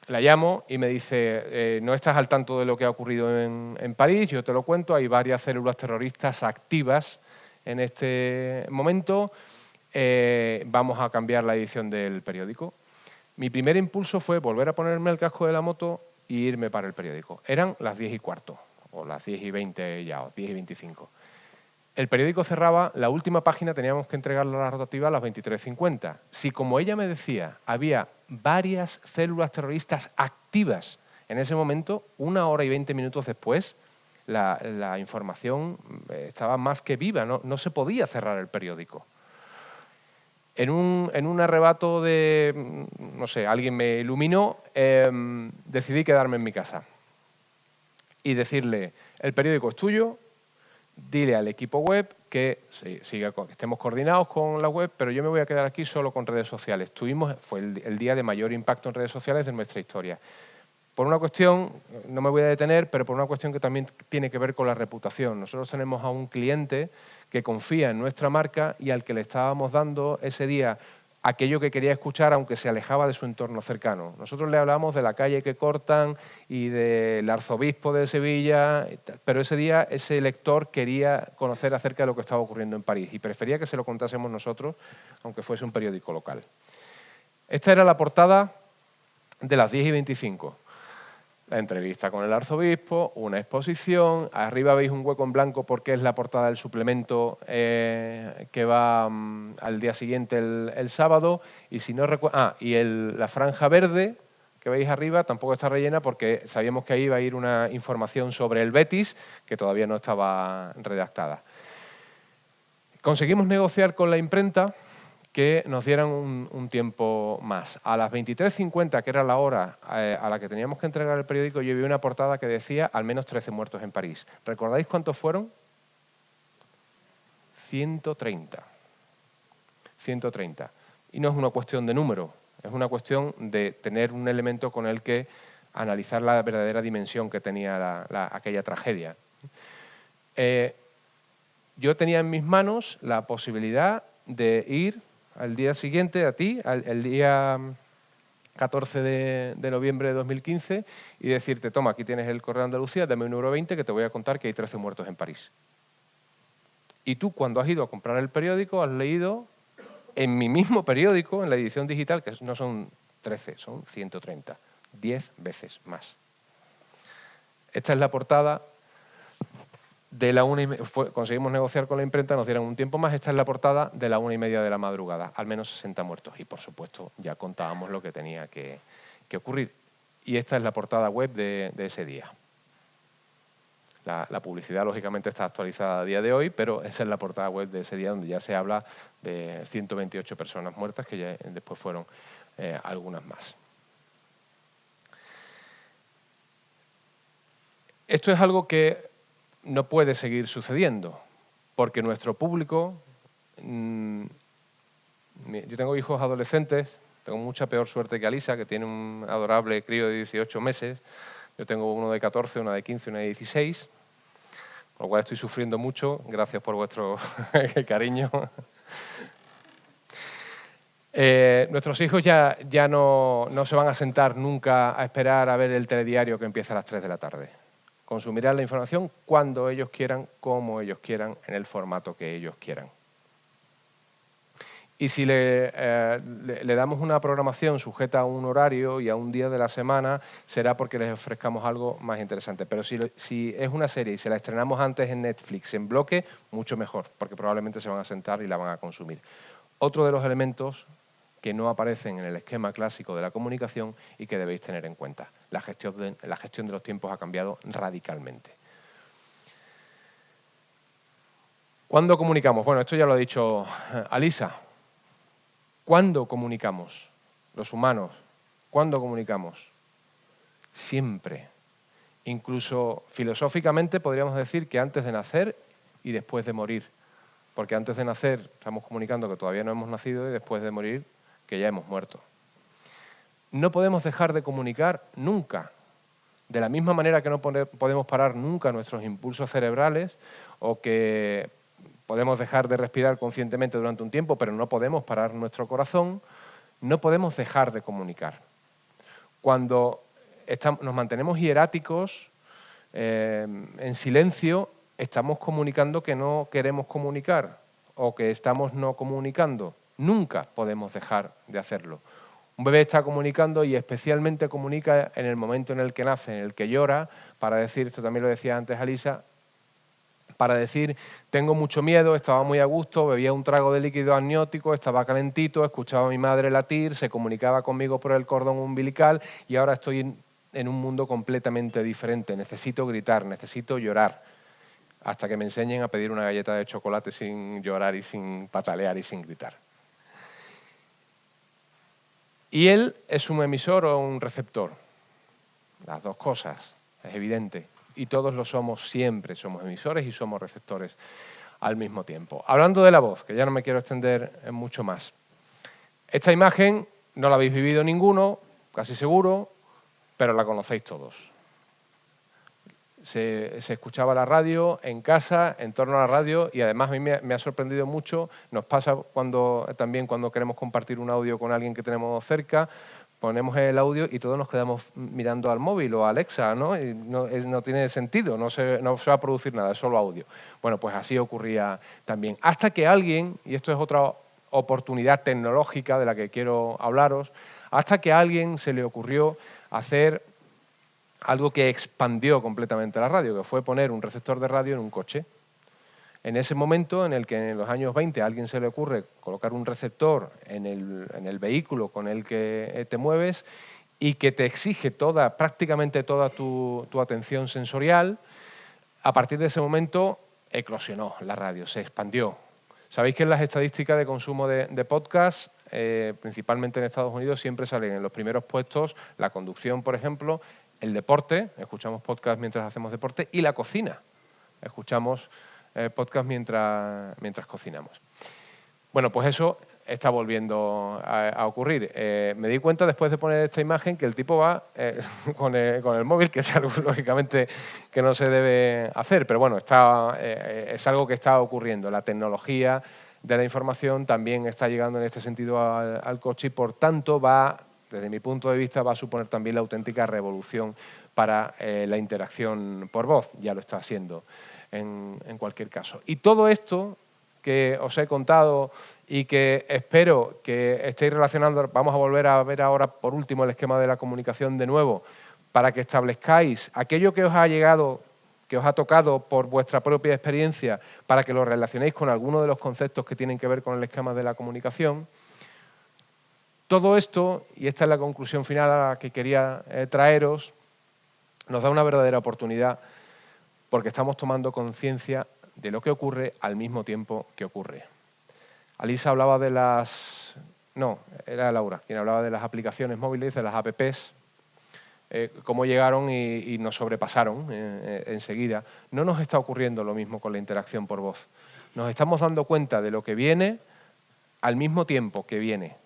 la llamo y me dice, no estás al tanto de lo que ha ocurrido en París, yo te lo cuento, hay varias células terroristas activas en este momento, vamos a cambiar la edición del periódico. Mi primer impulso fue volver a ponerme el casco de la moto y irme para el periódico. Eran las 10:15, o las 10:20 ya, o 10:25. El periódico cerraba, la última página teníamos que entregarla a la rotativa a las 23:50. Si, como ella me decía, había varias células terroristas activas en ese momento, 1 hora y 20 minutos después, la información estaba más que viva, no se podía cerrar el periódico. En un arrebato de, no sé, alguien me iluminó, decidí quedarme en mi casa y decirle, el periódico es tuyo, dile al equipo web que estemos coordinados con la web, pero yo me voy a quedar aquí solo con redes sociales. Fue el día de mayor impacto en redes sociales de nuestra historia. Por una cuestión, no me voy a detener, pero por una cuestión que también tiene que ver con la reputación. Nosotros tenemos a un cliente que confía en nuestra marca y al que le estábamos dando ese día aquello que quería escuchar, aunque se alejaba de su entorno cercano. Nosotros le hablamos de la calle que cortan y del arzobispo de Sevilla, pero ese día ese lector quería conocer acerca de lo que estaba ocurriendo en París y prefería que se lo contásemos nosotros, aunque fuese un periódico local. Esta era la portada de las 10:25. La entrevista con el arzobispo, una exposición, arriba veis un hueco en blanco porque es la portada del suplemento que va al día siguiente el sábado, y si no recuerdo, la franja verde que veis arriba tampoco está rellena porque sabíamos que ahí iba a ir una información sobre el Betis que todavía no estaba redactada. Conseguimos negociar con la imprenta que nos dieran un tiempo más. A las 23:50, que era la hora a la que teníamos que entregar el periódico, yo vi una portada que decía al menos 13 muertos en París. ¿Recordáis cuántos fueron? 130. 130. Y no es una cuestión de número, es una cuestión de tener un elemento con el que analizar la verdadera dimensión que tenía aquella tragedia. Yo tenía en mis manos la posibilidad de ir al día siguiente, el día 14 de noviembre de 2015, y decirte, toma, aquí tienes el Correo de Andalucía, dame 1,20 € que te voy a contar que hay 13 muertos en París. Y tú, cuando has ido a comprar el periódico, has leído en mi mismo periódico, en la edición digital, que no son 13, son 130, 10 veces más. Esta es la portada de la 1:30, conseguimos negociar con la imprenta, nos dieron un tiempo más. Esta es la portada de la 1:30 de la madrugada, al menos 60 muertos. Y, por supuesto, ya contábamos lo que tenía que ocurrir. Y esta es la portada web de ese día. La publicidad, lógicamente, está actualizada a día de hoy, pero esa es la portada web de ese día, donde ya se habla de 128 personas muertas, que ya después fueron algunas más. Esto es algo que no puede seguir sucediendo, porque nuestro público... yo tengo hijos adolescentes, tengo mucha peor suerte que Alisa, que tiene un adorable crío de 18 meses. Yo tengo uno de 14, una de 15, una de 16, con lo cual estoy sufriendo mucho. Gracias por vuestro cariño. Nuestros hijos ya no se van a sentar nunca a esperar a ver el telediario que empieza a las 3 de la tarde. Consumirán la información cuando ellos quieran, como ellos quieran, en el formato que ellos quieran. Y si le damos una programación sujeta a un horario y a un día de la semana, será porque les ofrezcamos algo más interesante. Pero si es una serie y se la estrenamos antes en Netflix en bloque, mucho mejor, porque probablemente se van a sentar y la van a consumir. Otro de los elementos que no aparecen en el esquema clásico de la comunicación y que debéis tener en cuenta. La gestión de los tiempos ha cambiado radicalmente. ¿Cuándo comunicamos? Bueno, esto ya lo ha dicho Alisa. ¿Cuándo comunicamos? Los humanos. ¿Cuándo comunicamos? Siempre. Incluso filosóficamente podríamos decir que antes de nacer y después de morir. Porque antes de nacer estamos comunicando que todavía no hemos nacido y después de morir que ya hemos muerto. No podemos dejar de comunicar nunca. De la misma manera que no podemos parar nunca nuestros impulsos cerebrales, o que podemos dejar de respirar conscientemente durante un tiempo, pero no podemos parar nuestro corazón, no podemos dejar de comunicar. Cuando nos mantenemos hieráticos, en silencio, estamos comunicando que no queremos comunicar o que estamos no comunicando. Nunca podemos dejar de hacerlo. Un bebé está comunicando y especialmente comunica en el momento en el que nace, en el que llora, para decir, esto también lo decía antes Alisa, para decir, tengo mucho miedo, estaba muy a gusto, bebía un trago de líquido amniótico, estaba calentito, escuchaba a mi madre latir, se comunicaba conmigo por el cordón umbilical y ahora estoy en un mundo completamente diferente. Necesito gritar, necesito llorar, hasta que me enseñen a pedir una galleta de chocolate sin llorar y sin patalear y sin gritar. ¿Y él es un emisor o un receptor? Las dos cosas, es evidente. Y todos lo somos siempre, somos emisores y somos receptores al mismo tiempo. Hablando de la voz, que ya no me quiero extender en mucho más. Esta imagen no la habéis vivido ninguno, casi seguro, pero la conocéis todos. Se escuchaba la radio en casa, en torno a la radio, y además a mí me ha sorprendido mucho. Nos pasa también cuando queremos compartir un audio con alguien que tenemos cerca, ponemos el audio y todos nos quedamos mirando al móvil o a Alexa, ¿no? Y no tiene sentido, no se va a producir nada, es solo audio. Bueno, pues así ocurría también. Hasta que alguien, y esto es otra oportunidad tecnológica de la que quiero hablaros, hasta que a alguien se le ocurrió hacer algo que expandió completamente la radio, que fue poner un receptor de radio en un coche. En ese momento en el que en los años 20 a alguien se le ocurre colocar un receptor en el vehículo con el que te mueves y que te exige prácticamente toda tu atención sensorial, a partir de ese momento eclosionó la radio, se expandió. Sabéis que en las estadísticas de consumo de podcast, principalmente en Estados Unidos, siempre salen en los primeros puestos la conducción, por ejemplo, el deporte, escuchamos podcast mientras hacemos deporte, y la cocina. Escuchamos podcast mientras cocinamos. Bueno, pues eso está volviendo a ocurrir. Me di cuenta después de poner esta imagen que el tipo va con el móvil, que es algo lógicamente que no se debe hacer, pero bueno, es algo que está ocurriendo. La tecnología de la información también está llegando en este sentido al coche y por tanto desde mi punto de vista, va a suponer también la auténtica revolución para la interacción por voz. Ya lo está haciendo en cualquier caso. Y todo esto que os he contado y que espero que estéis relacionando, vamos a volver a ver ahora por último el esquema de la comunicación de nuevo, para que establezcáis aquello que os ha llegado, que os ha tocado por vuestra propia experiencia, para que lo relacionéis con alguno de los conceptos que tienen que ver con el esquema de la comunicación. Todo esto, y esta es la conclusión final a la que quería traeros, nos da una verdadera oportunidad porque estamos tomando conciencia de lo que ocurre al mismo tiempo que ocurre. Alisa hablaba de las... No, era Laura quien hablaba de las aplicaciones móviles, de las apps, cómo llegaron y nos sobrepasaron enseguida. No nos está ocurriendo lo mismo con la interacción por voz. Nos estamos dando cuenta de lo que viene al mismo tiempo que viene.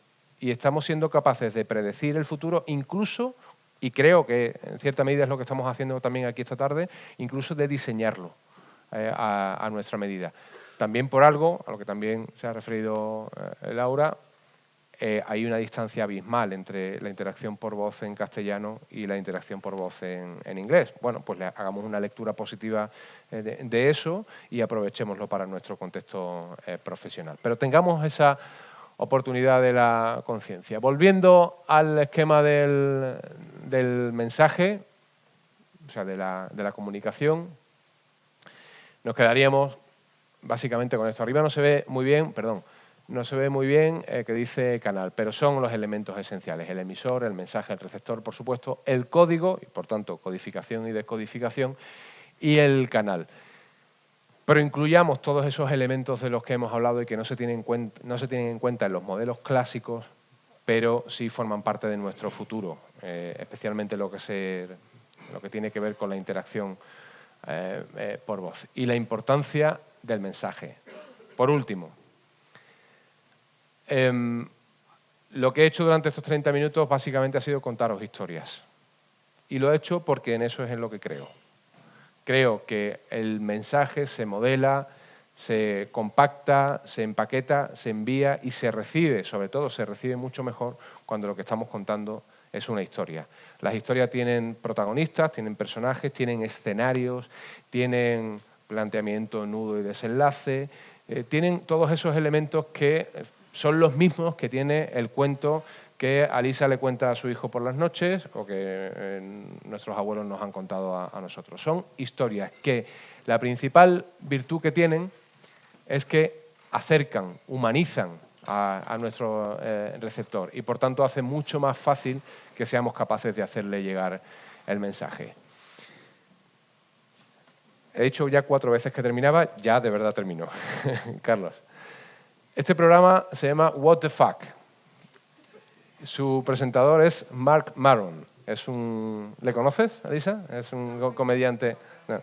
Y estamos siendo capaces de predecir el futuro incluso, y creo que en cierta medida es lo que estamos haciendo también aquí esta tarde, incluso de diseñarlo a nuestra medida. También por algo, a lo que también se ha referido Laura, hay una distancia abismal entre la interacción por voz en castellano y la interacción por voz en inglés. Bueno, pues hagamos una lectura positiva de eso y aprovechémoslo para nuestro contexto profesional. Pero tengamos esa oportunidad de la conciencia. Volviendo al esquema del mensaje, o sea, de la comunicación, nos quedaríamos básicamente con esto. Arriba no se ve muy bien, que dice canal, pero son los elementos esenciales: el emisor, el mensaje, el receptor, por supuesto, el código, y por tanto codificación y descodificación, y el canal. Pero incluyamos todos esos elementos de los que hemos hablado y que no se tienen en cuenta en los modelos clásicos, pero sí forman parte de nuestro futuro, especialmente lo que tiene que ver con la interacción por voz y la importancia del mensaje. Por último, lo que he hecho durante estos 30 minutos básicamente ha sido contaros historias. Y lo he hecho porque en eso es en lo que creo. Creo que el mensaje se modela, se compacta, se empaqueta, se envía y se recibe, sobre todo se recibe mucho mejor cuando lo que estamos contando es una historia. Las historias tienen protagonistas, tienen personajes, tienen escenarios, tienen planteamiento, nudo y desenlace, tienen todos esos elementos que son los mismos que tiene el cuento que Alisa le cuenta a su hijo por las noches o que nuestros abuelos nos han contado a nosotros. Son historias que la principal virtud que tienen es que acercan, humanizan a nuestro receptor y por tanto hace mucho más fácil que seamos capaces de hacerle llegar el mensaje. He dicho ya 4 veces que terminaba, ya de verdad termino. Carlos. Este programa se llama What the Fuck. Su presentador es Marc Maron. ¿Le conoces, Alisa? Es un comediante. No.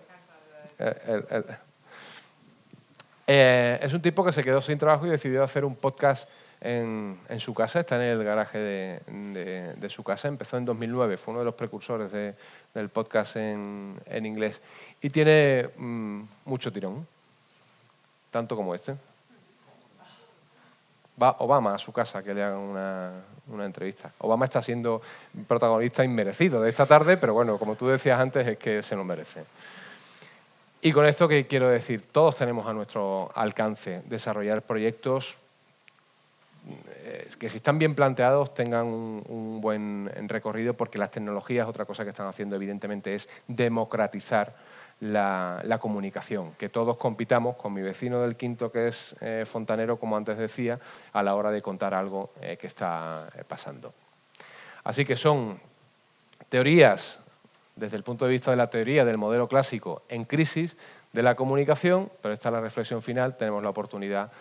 Es un tipo que se quedó sin trabajo y decidió hacer un podcast en su casa. Está en el garaje de su casa. Empezó en 2009. Fue uno de los precursores del podcast en inglés. Y tiene mucho tirón, tanto como este. Va Obama a su casa que le hagan una entrevista. Obama está siendo protagonista inmerecido de esta tarde, pero bueno, como tú decías antes, es que se lo merece. Y con esto, ¿qué quiero decir? Todos tenemos a nuestro alcance desarrollar proyectos que, si están bien planteados, tengan un buen recorrido, porque las tecnologías, otra cosa que están haciendo evidentemente es democratizar la comunicación, que todos compitamos con mi vecino del quinto, que es fontanero, como antes decía, a la hora de contar algo que está pasando. Así que son teorías, desde el punto de vista de la teoría del modelo clásico, en crisis de la comunicación, pero esta es la reflexión final. Tenemos la oportunidad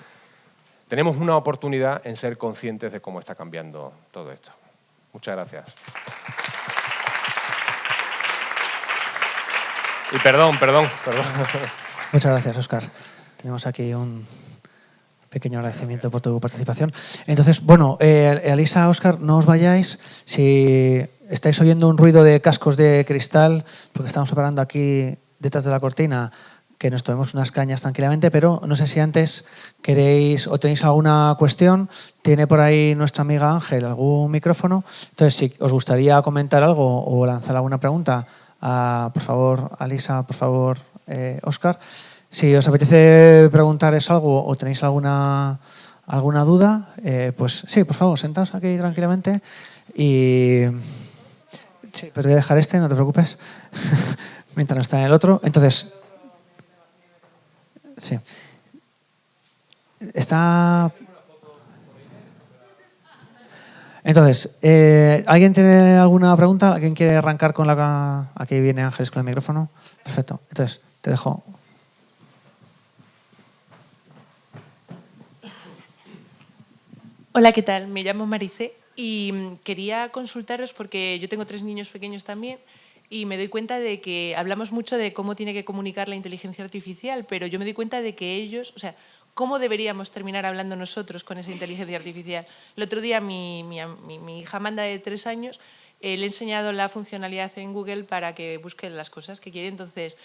tenemos una oportunidad en ser conscientes de cómo está cambiando todo esto. Muchas gracias. Y perdón. Muchas gracias, Óscar. Tenemos aquí un pequeño agradecimiento por tu participación. Entonces, bueno, Alisa, Óscar, no os vayáis. Si estáis oyendo un ruido de cascos de cristal, porque estamos preparando aquí detrás de la cortina que nos tomemos unas cañas tranquilamente, pero no sé si antes queréis o tenéis alguna cuestión. Tiene por ahí nuestra amiga Ángel algún micrófono. Entonces, si os gustaría comentar algo o lanzar alguna pregunta, por favor, Alisa, por favor, Óscar. Si os apetece preguntaros algo o tenéis alguna duda, pues sí, por favor, sentaos aquí tranquilamente. Y sí, pero voy a dejar no te preocupes, mientras no está en el otro. Entonces, sí. Está... Entonces, ¿alguien tiene alguna pregunta? ¿Alguien quiere arrancar con la... Aquí viene Ángeles con el micrófono. Perfecto. Entonces, te dejo. Hola, ¿qué tal? Me llamo Maricé y quería consultaros porque yo tengo 3 niños pequeños también y me doy cuenta de que hablamos mucho de cómo tiene que comunicar la inteligencia artificial, pero yo me doy cuenta de que ellos, o sea, ¿cómo deberíamos terminar hablando nosotros con esa inteligencia artificial? El otro día mi hija Amanda de 3 años, le he enseñado la funcionalidad en Google para que busque las cosas que quiere, entonces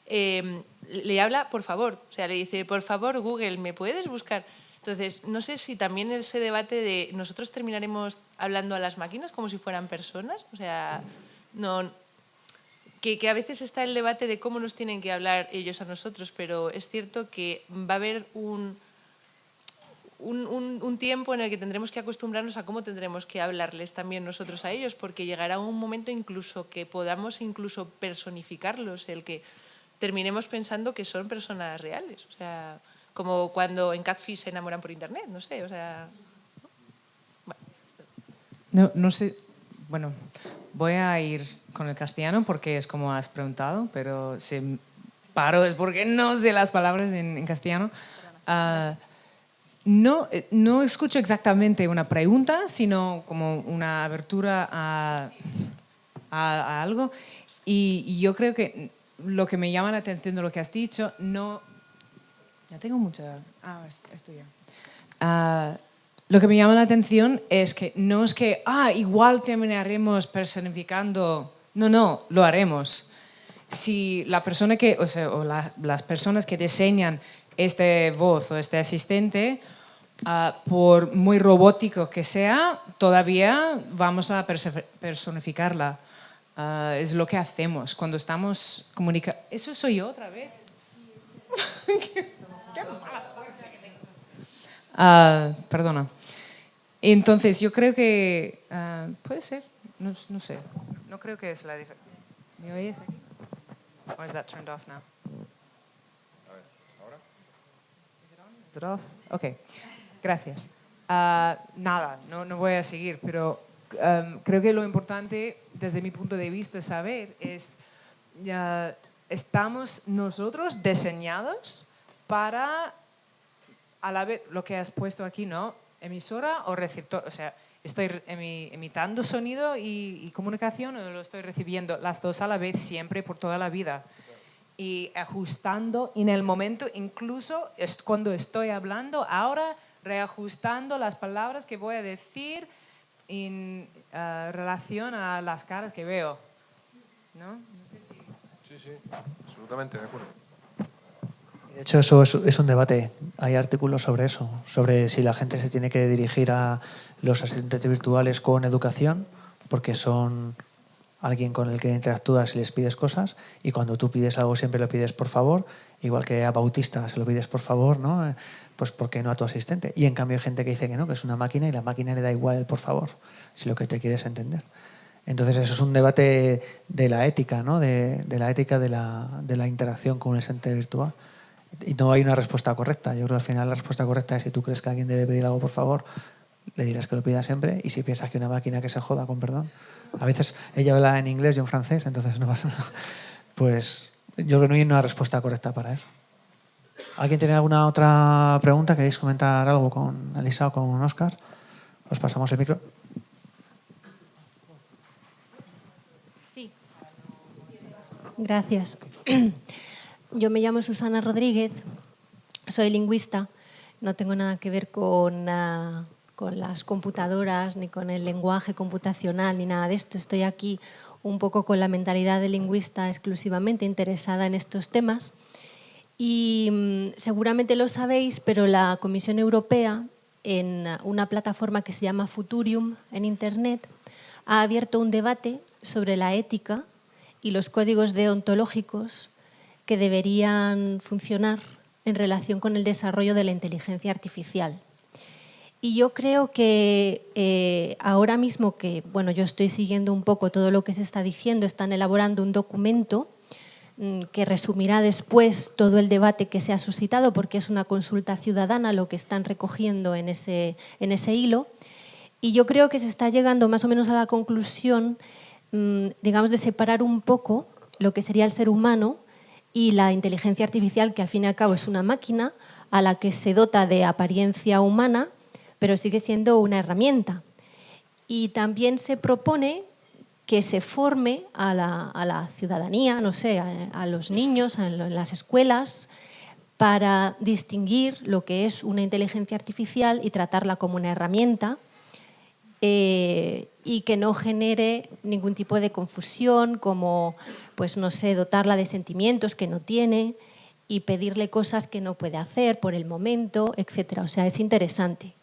le habla, por favor, o sea, le dice, por favor, Google, ¿me puedes buscar? Entonces, no sé si también ese debate de nosotros terminaremos hablando a las máquinas como si fueran personas, o sea, no, que a veces está el debate de cómo nos tienen que hablar ellos a nosotros, pero es cierto que va a haber un tiempo en el que tendremos que acostumbrarnos a cómo tendremos que hablarles también nosotros a ellos, porque llegará un momento incluso que podamos incluso personificarlos, el que terminemos pensando que son personas reales, o sea... Como cuando en Catfish se enamoran por internet, no sé, o sea... Bueno. No sé, bueno, voy a ir con el castellano porque es como has preguntado, pero si paro es porque no sé las palabras en castellano. No escucho exactamente una pregunta, sino como una abertura a algo. Y yo creo que lo que me llama la atención de lo que has dicho, ya tengo mucha... esto ya. Lo que me llama la atención es que no es que, igual terminaremos personificando. No, lo haremos. Si la persona que, las personas que diseñan esta voz o este asistente, por muy robótico que sea, todavía vamos a personificarla. Es lo que hacemos cuando estamos comunicando. ¿Eso soy yo otra vez? ¡Qué mala suerte que tengo! Perdona. Entonces, yo creo que puede ser, no sé. No creo que es la diferencia. ¿Me oyes aquí? Or is that turned off now? A ver, ¿ahora? Is it off? Ok, gracias. Nada, no voy a seguir, pero creo que lo importante, desde mi punto de vista, saber es... estamos nosotros diseñados para, a la vez, lo que has puesto aquí, ¿no? Emisora o receptor, o sea, estoy imitando sonido y comunicación o lo estoy recibiendo las dos a la vez siempre por toda la vida. Y ajustando en el momento, incluso cuando estoy hablando, ahora reajustando las palabras que voy a decir en relación a las caras que veo. ¿No? No sé si... Sí, absolutamente de acuerdo. De hecho, eso es un debate. Hay artículos sobre eso, sobre si la gente se tiene que dirigir a los asistentes virtuales con educación, porque son alguien con el que interactúas y les pides cosas, y cuando tú pides algo siempre lo pides por favor, igual que a Bautista se lo pides por favor, ¿no? Pues ¿por qué no a tu asistente? Y en cambio hay gente que dice que no, que es una máquina y la máquina le da igual el por favor, si lo que te quieres entender. Entonces eso es un debate de la ética, ¿no? De la ética de la interacción con un asistente virtual. Y no hay una respuesta correcta. Yo creo que al final la respuesta correcta es si tú crees que alguien debe pedir algo por favor, le dirás que lo pida siempre, y si piensas que una máquina que se joda, con perdón. A veces ella habla en inglés, yo en francés, entonces no pasa nada. Pues yo creo que no hay una respuesta correcta para eso. ¿Alguien tiene alguna otra pregunta? ¿Queréis comentar algo con Elisa o con Óscar? Os pasamos el micro. Sí. Gracias. Yo me llamo Susana Rodríguez, soy lingüista, no tengo nada que ver con las computadoras, ni con el lenguaje computacional, ni nada de esto. Estoy aquí un poco con la mentalidad de lingüista exclusivamente interesada en estos temas. Y seguramente lo sabéis, pero la Comisión Europea, en una plataforma que se llama Futurium en Internet, ha abierto un debate sobre la ética y los códigos deontológicos que deberían funcionar en relación con el desarrollo de la inteligencia artificial. Y yo creo que ahora mismo que yo estoy siguiendo un poco todo lo que se está diciendo, están elaborando un documento que resumirá después todo el debate que se ha suscitado, porque es una consulta ciudadana lo que están recogiendo en ese hilo. Y yo creo que se está llegando más o menos a la conclusión, digamos, de separar un poco lo que sería el ser humano y la inteligencia artificial, que al fin y al cabo es una máquina a la que se dota de apariencia humana, pero sigue siendo una herramienta. Y también se propone que se forme a la ciudadanía, no sé, a los niños en las escuelas, para distinguir lo que es una inteligencia artificial y tratarla como una herramienta, y que no genere ningún tipo de confusión, como, pues no sé, dotarla de sentimientos que no tiene y pedirle cosas que no puede hacer por el momento, etcétera. O sea, es interesante.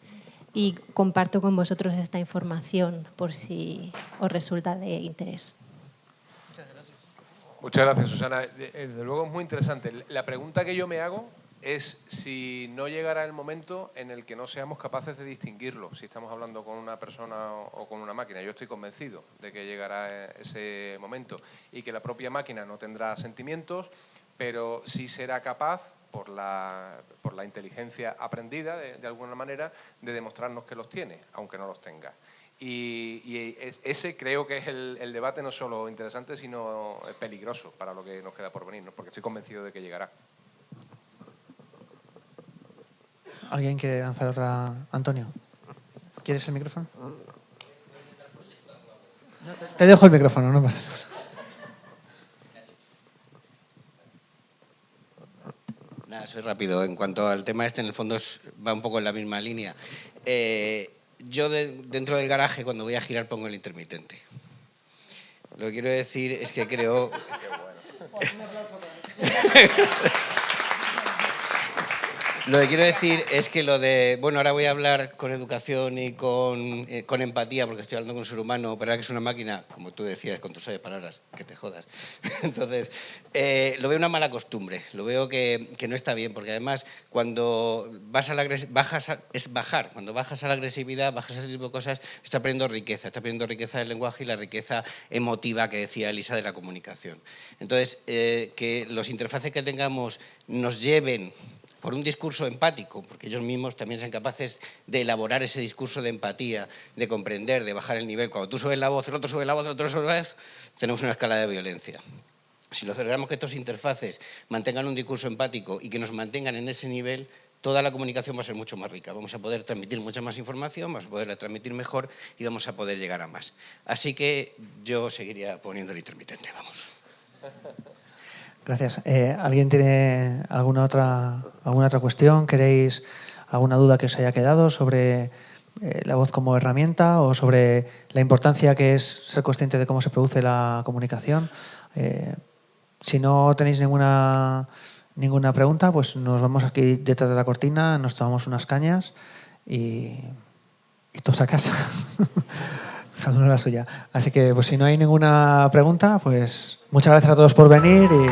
Y comparto con vosotros esta información por si os resulta de interés. Muchas gracias, Susana. Desde luego es muy interesante. La pregunta que yo me hago es si no llegará el momento en el que no seamos capaces de distinguirlo, si estamos hablando con una persona o con una máquina. Yo estoy convencido de que llegará ese momento y que la propia máquina no tendrá sentimientos, pero sí será capaz, por la inteligencia aprendida, de alguna manera, de demostrarnos que los tiene, aunque no los tenga. Y ese creo que es el debate no solo interesante, sino peligroso para lo que nos queda por venir, ¿no? Porque estoy convencido de que llegará. ¿Alguien quiere lanzar otra? Antonio, ¿quieres el micrófono? Te dejo el micrófono, no pasa nada. Nada, soy rápido. En cuanto al tema en el fondo va un poco en la misma línea. Yo dentro del garaje, cuando voy a girar, pongo el intermitente. Lo que quiero decir es que creo... Lo que quiero decir es que ahora voy a hablar con educación y con empatía, porque estoy hablando con un ser humano, pero que es una máquina, como tú decías, con tus palabras, que te jodas. Entonces, lo veo una mala costumbre, lo veo que no está bien, porque además cuando cuando bajas a la agresividad, bajas a ese tipo de cosas, está perdiendo riqueza del lenguaje y la riqueza emotiva que decía Elisa de la comunicación. Entonces, que los interfaces que tengamos nos lleven por un discurso empático, porque ellos mismos también sean capaces de elaborar ese discurso de empatía, de comprender, de bajar el nivel. Cuando tú subes la voz, el otro sube la voz, el otro sube la voz, tenemos una escala de violencia. Si logramos que estos interfaces mantengan un discurso empático y que nos mantengan en ese nivel, toda la comunicación va a ser mucho más rica. Vamos a poder transmitir mucha más información, vamos a poderla transmitir mejor y vamos a poder llegar a más. Así que yo seguiría poniendo el intermitente, vamos. Gracias. ¿Alguien tiene alguna otra cuestión? ¿Queréis alguna duda que os haya quedado sobre la voz como herramienta o sobre la importancia que es ser consciente de cómo se produce la comunicación? Si no tenéis ninguna pregunta, pues nos vamos aquí detrás de la cortina, nos tomamos unas cañas y todos a casa. Cada uno la suya. Así que, pues si no hay ninguna pregunta, pues muchas gracias a todos por venir y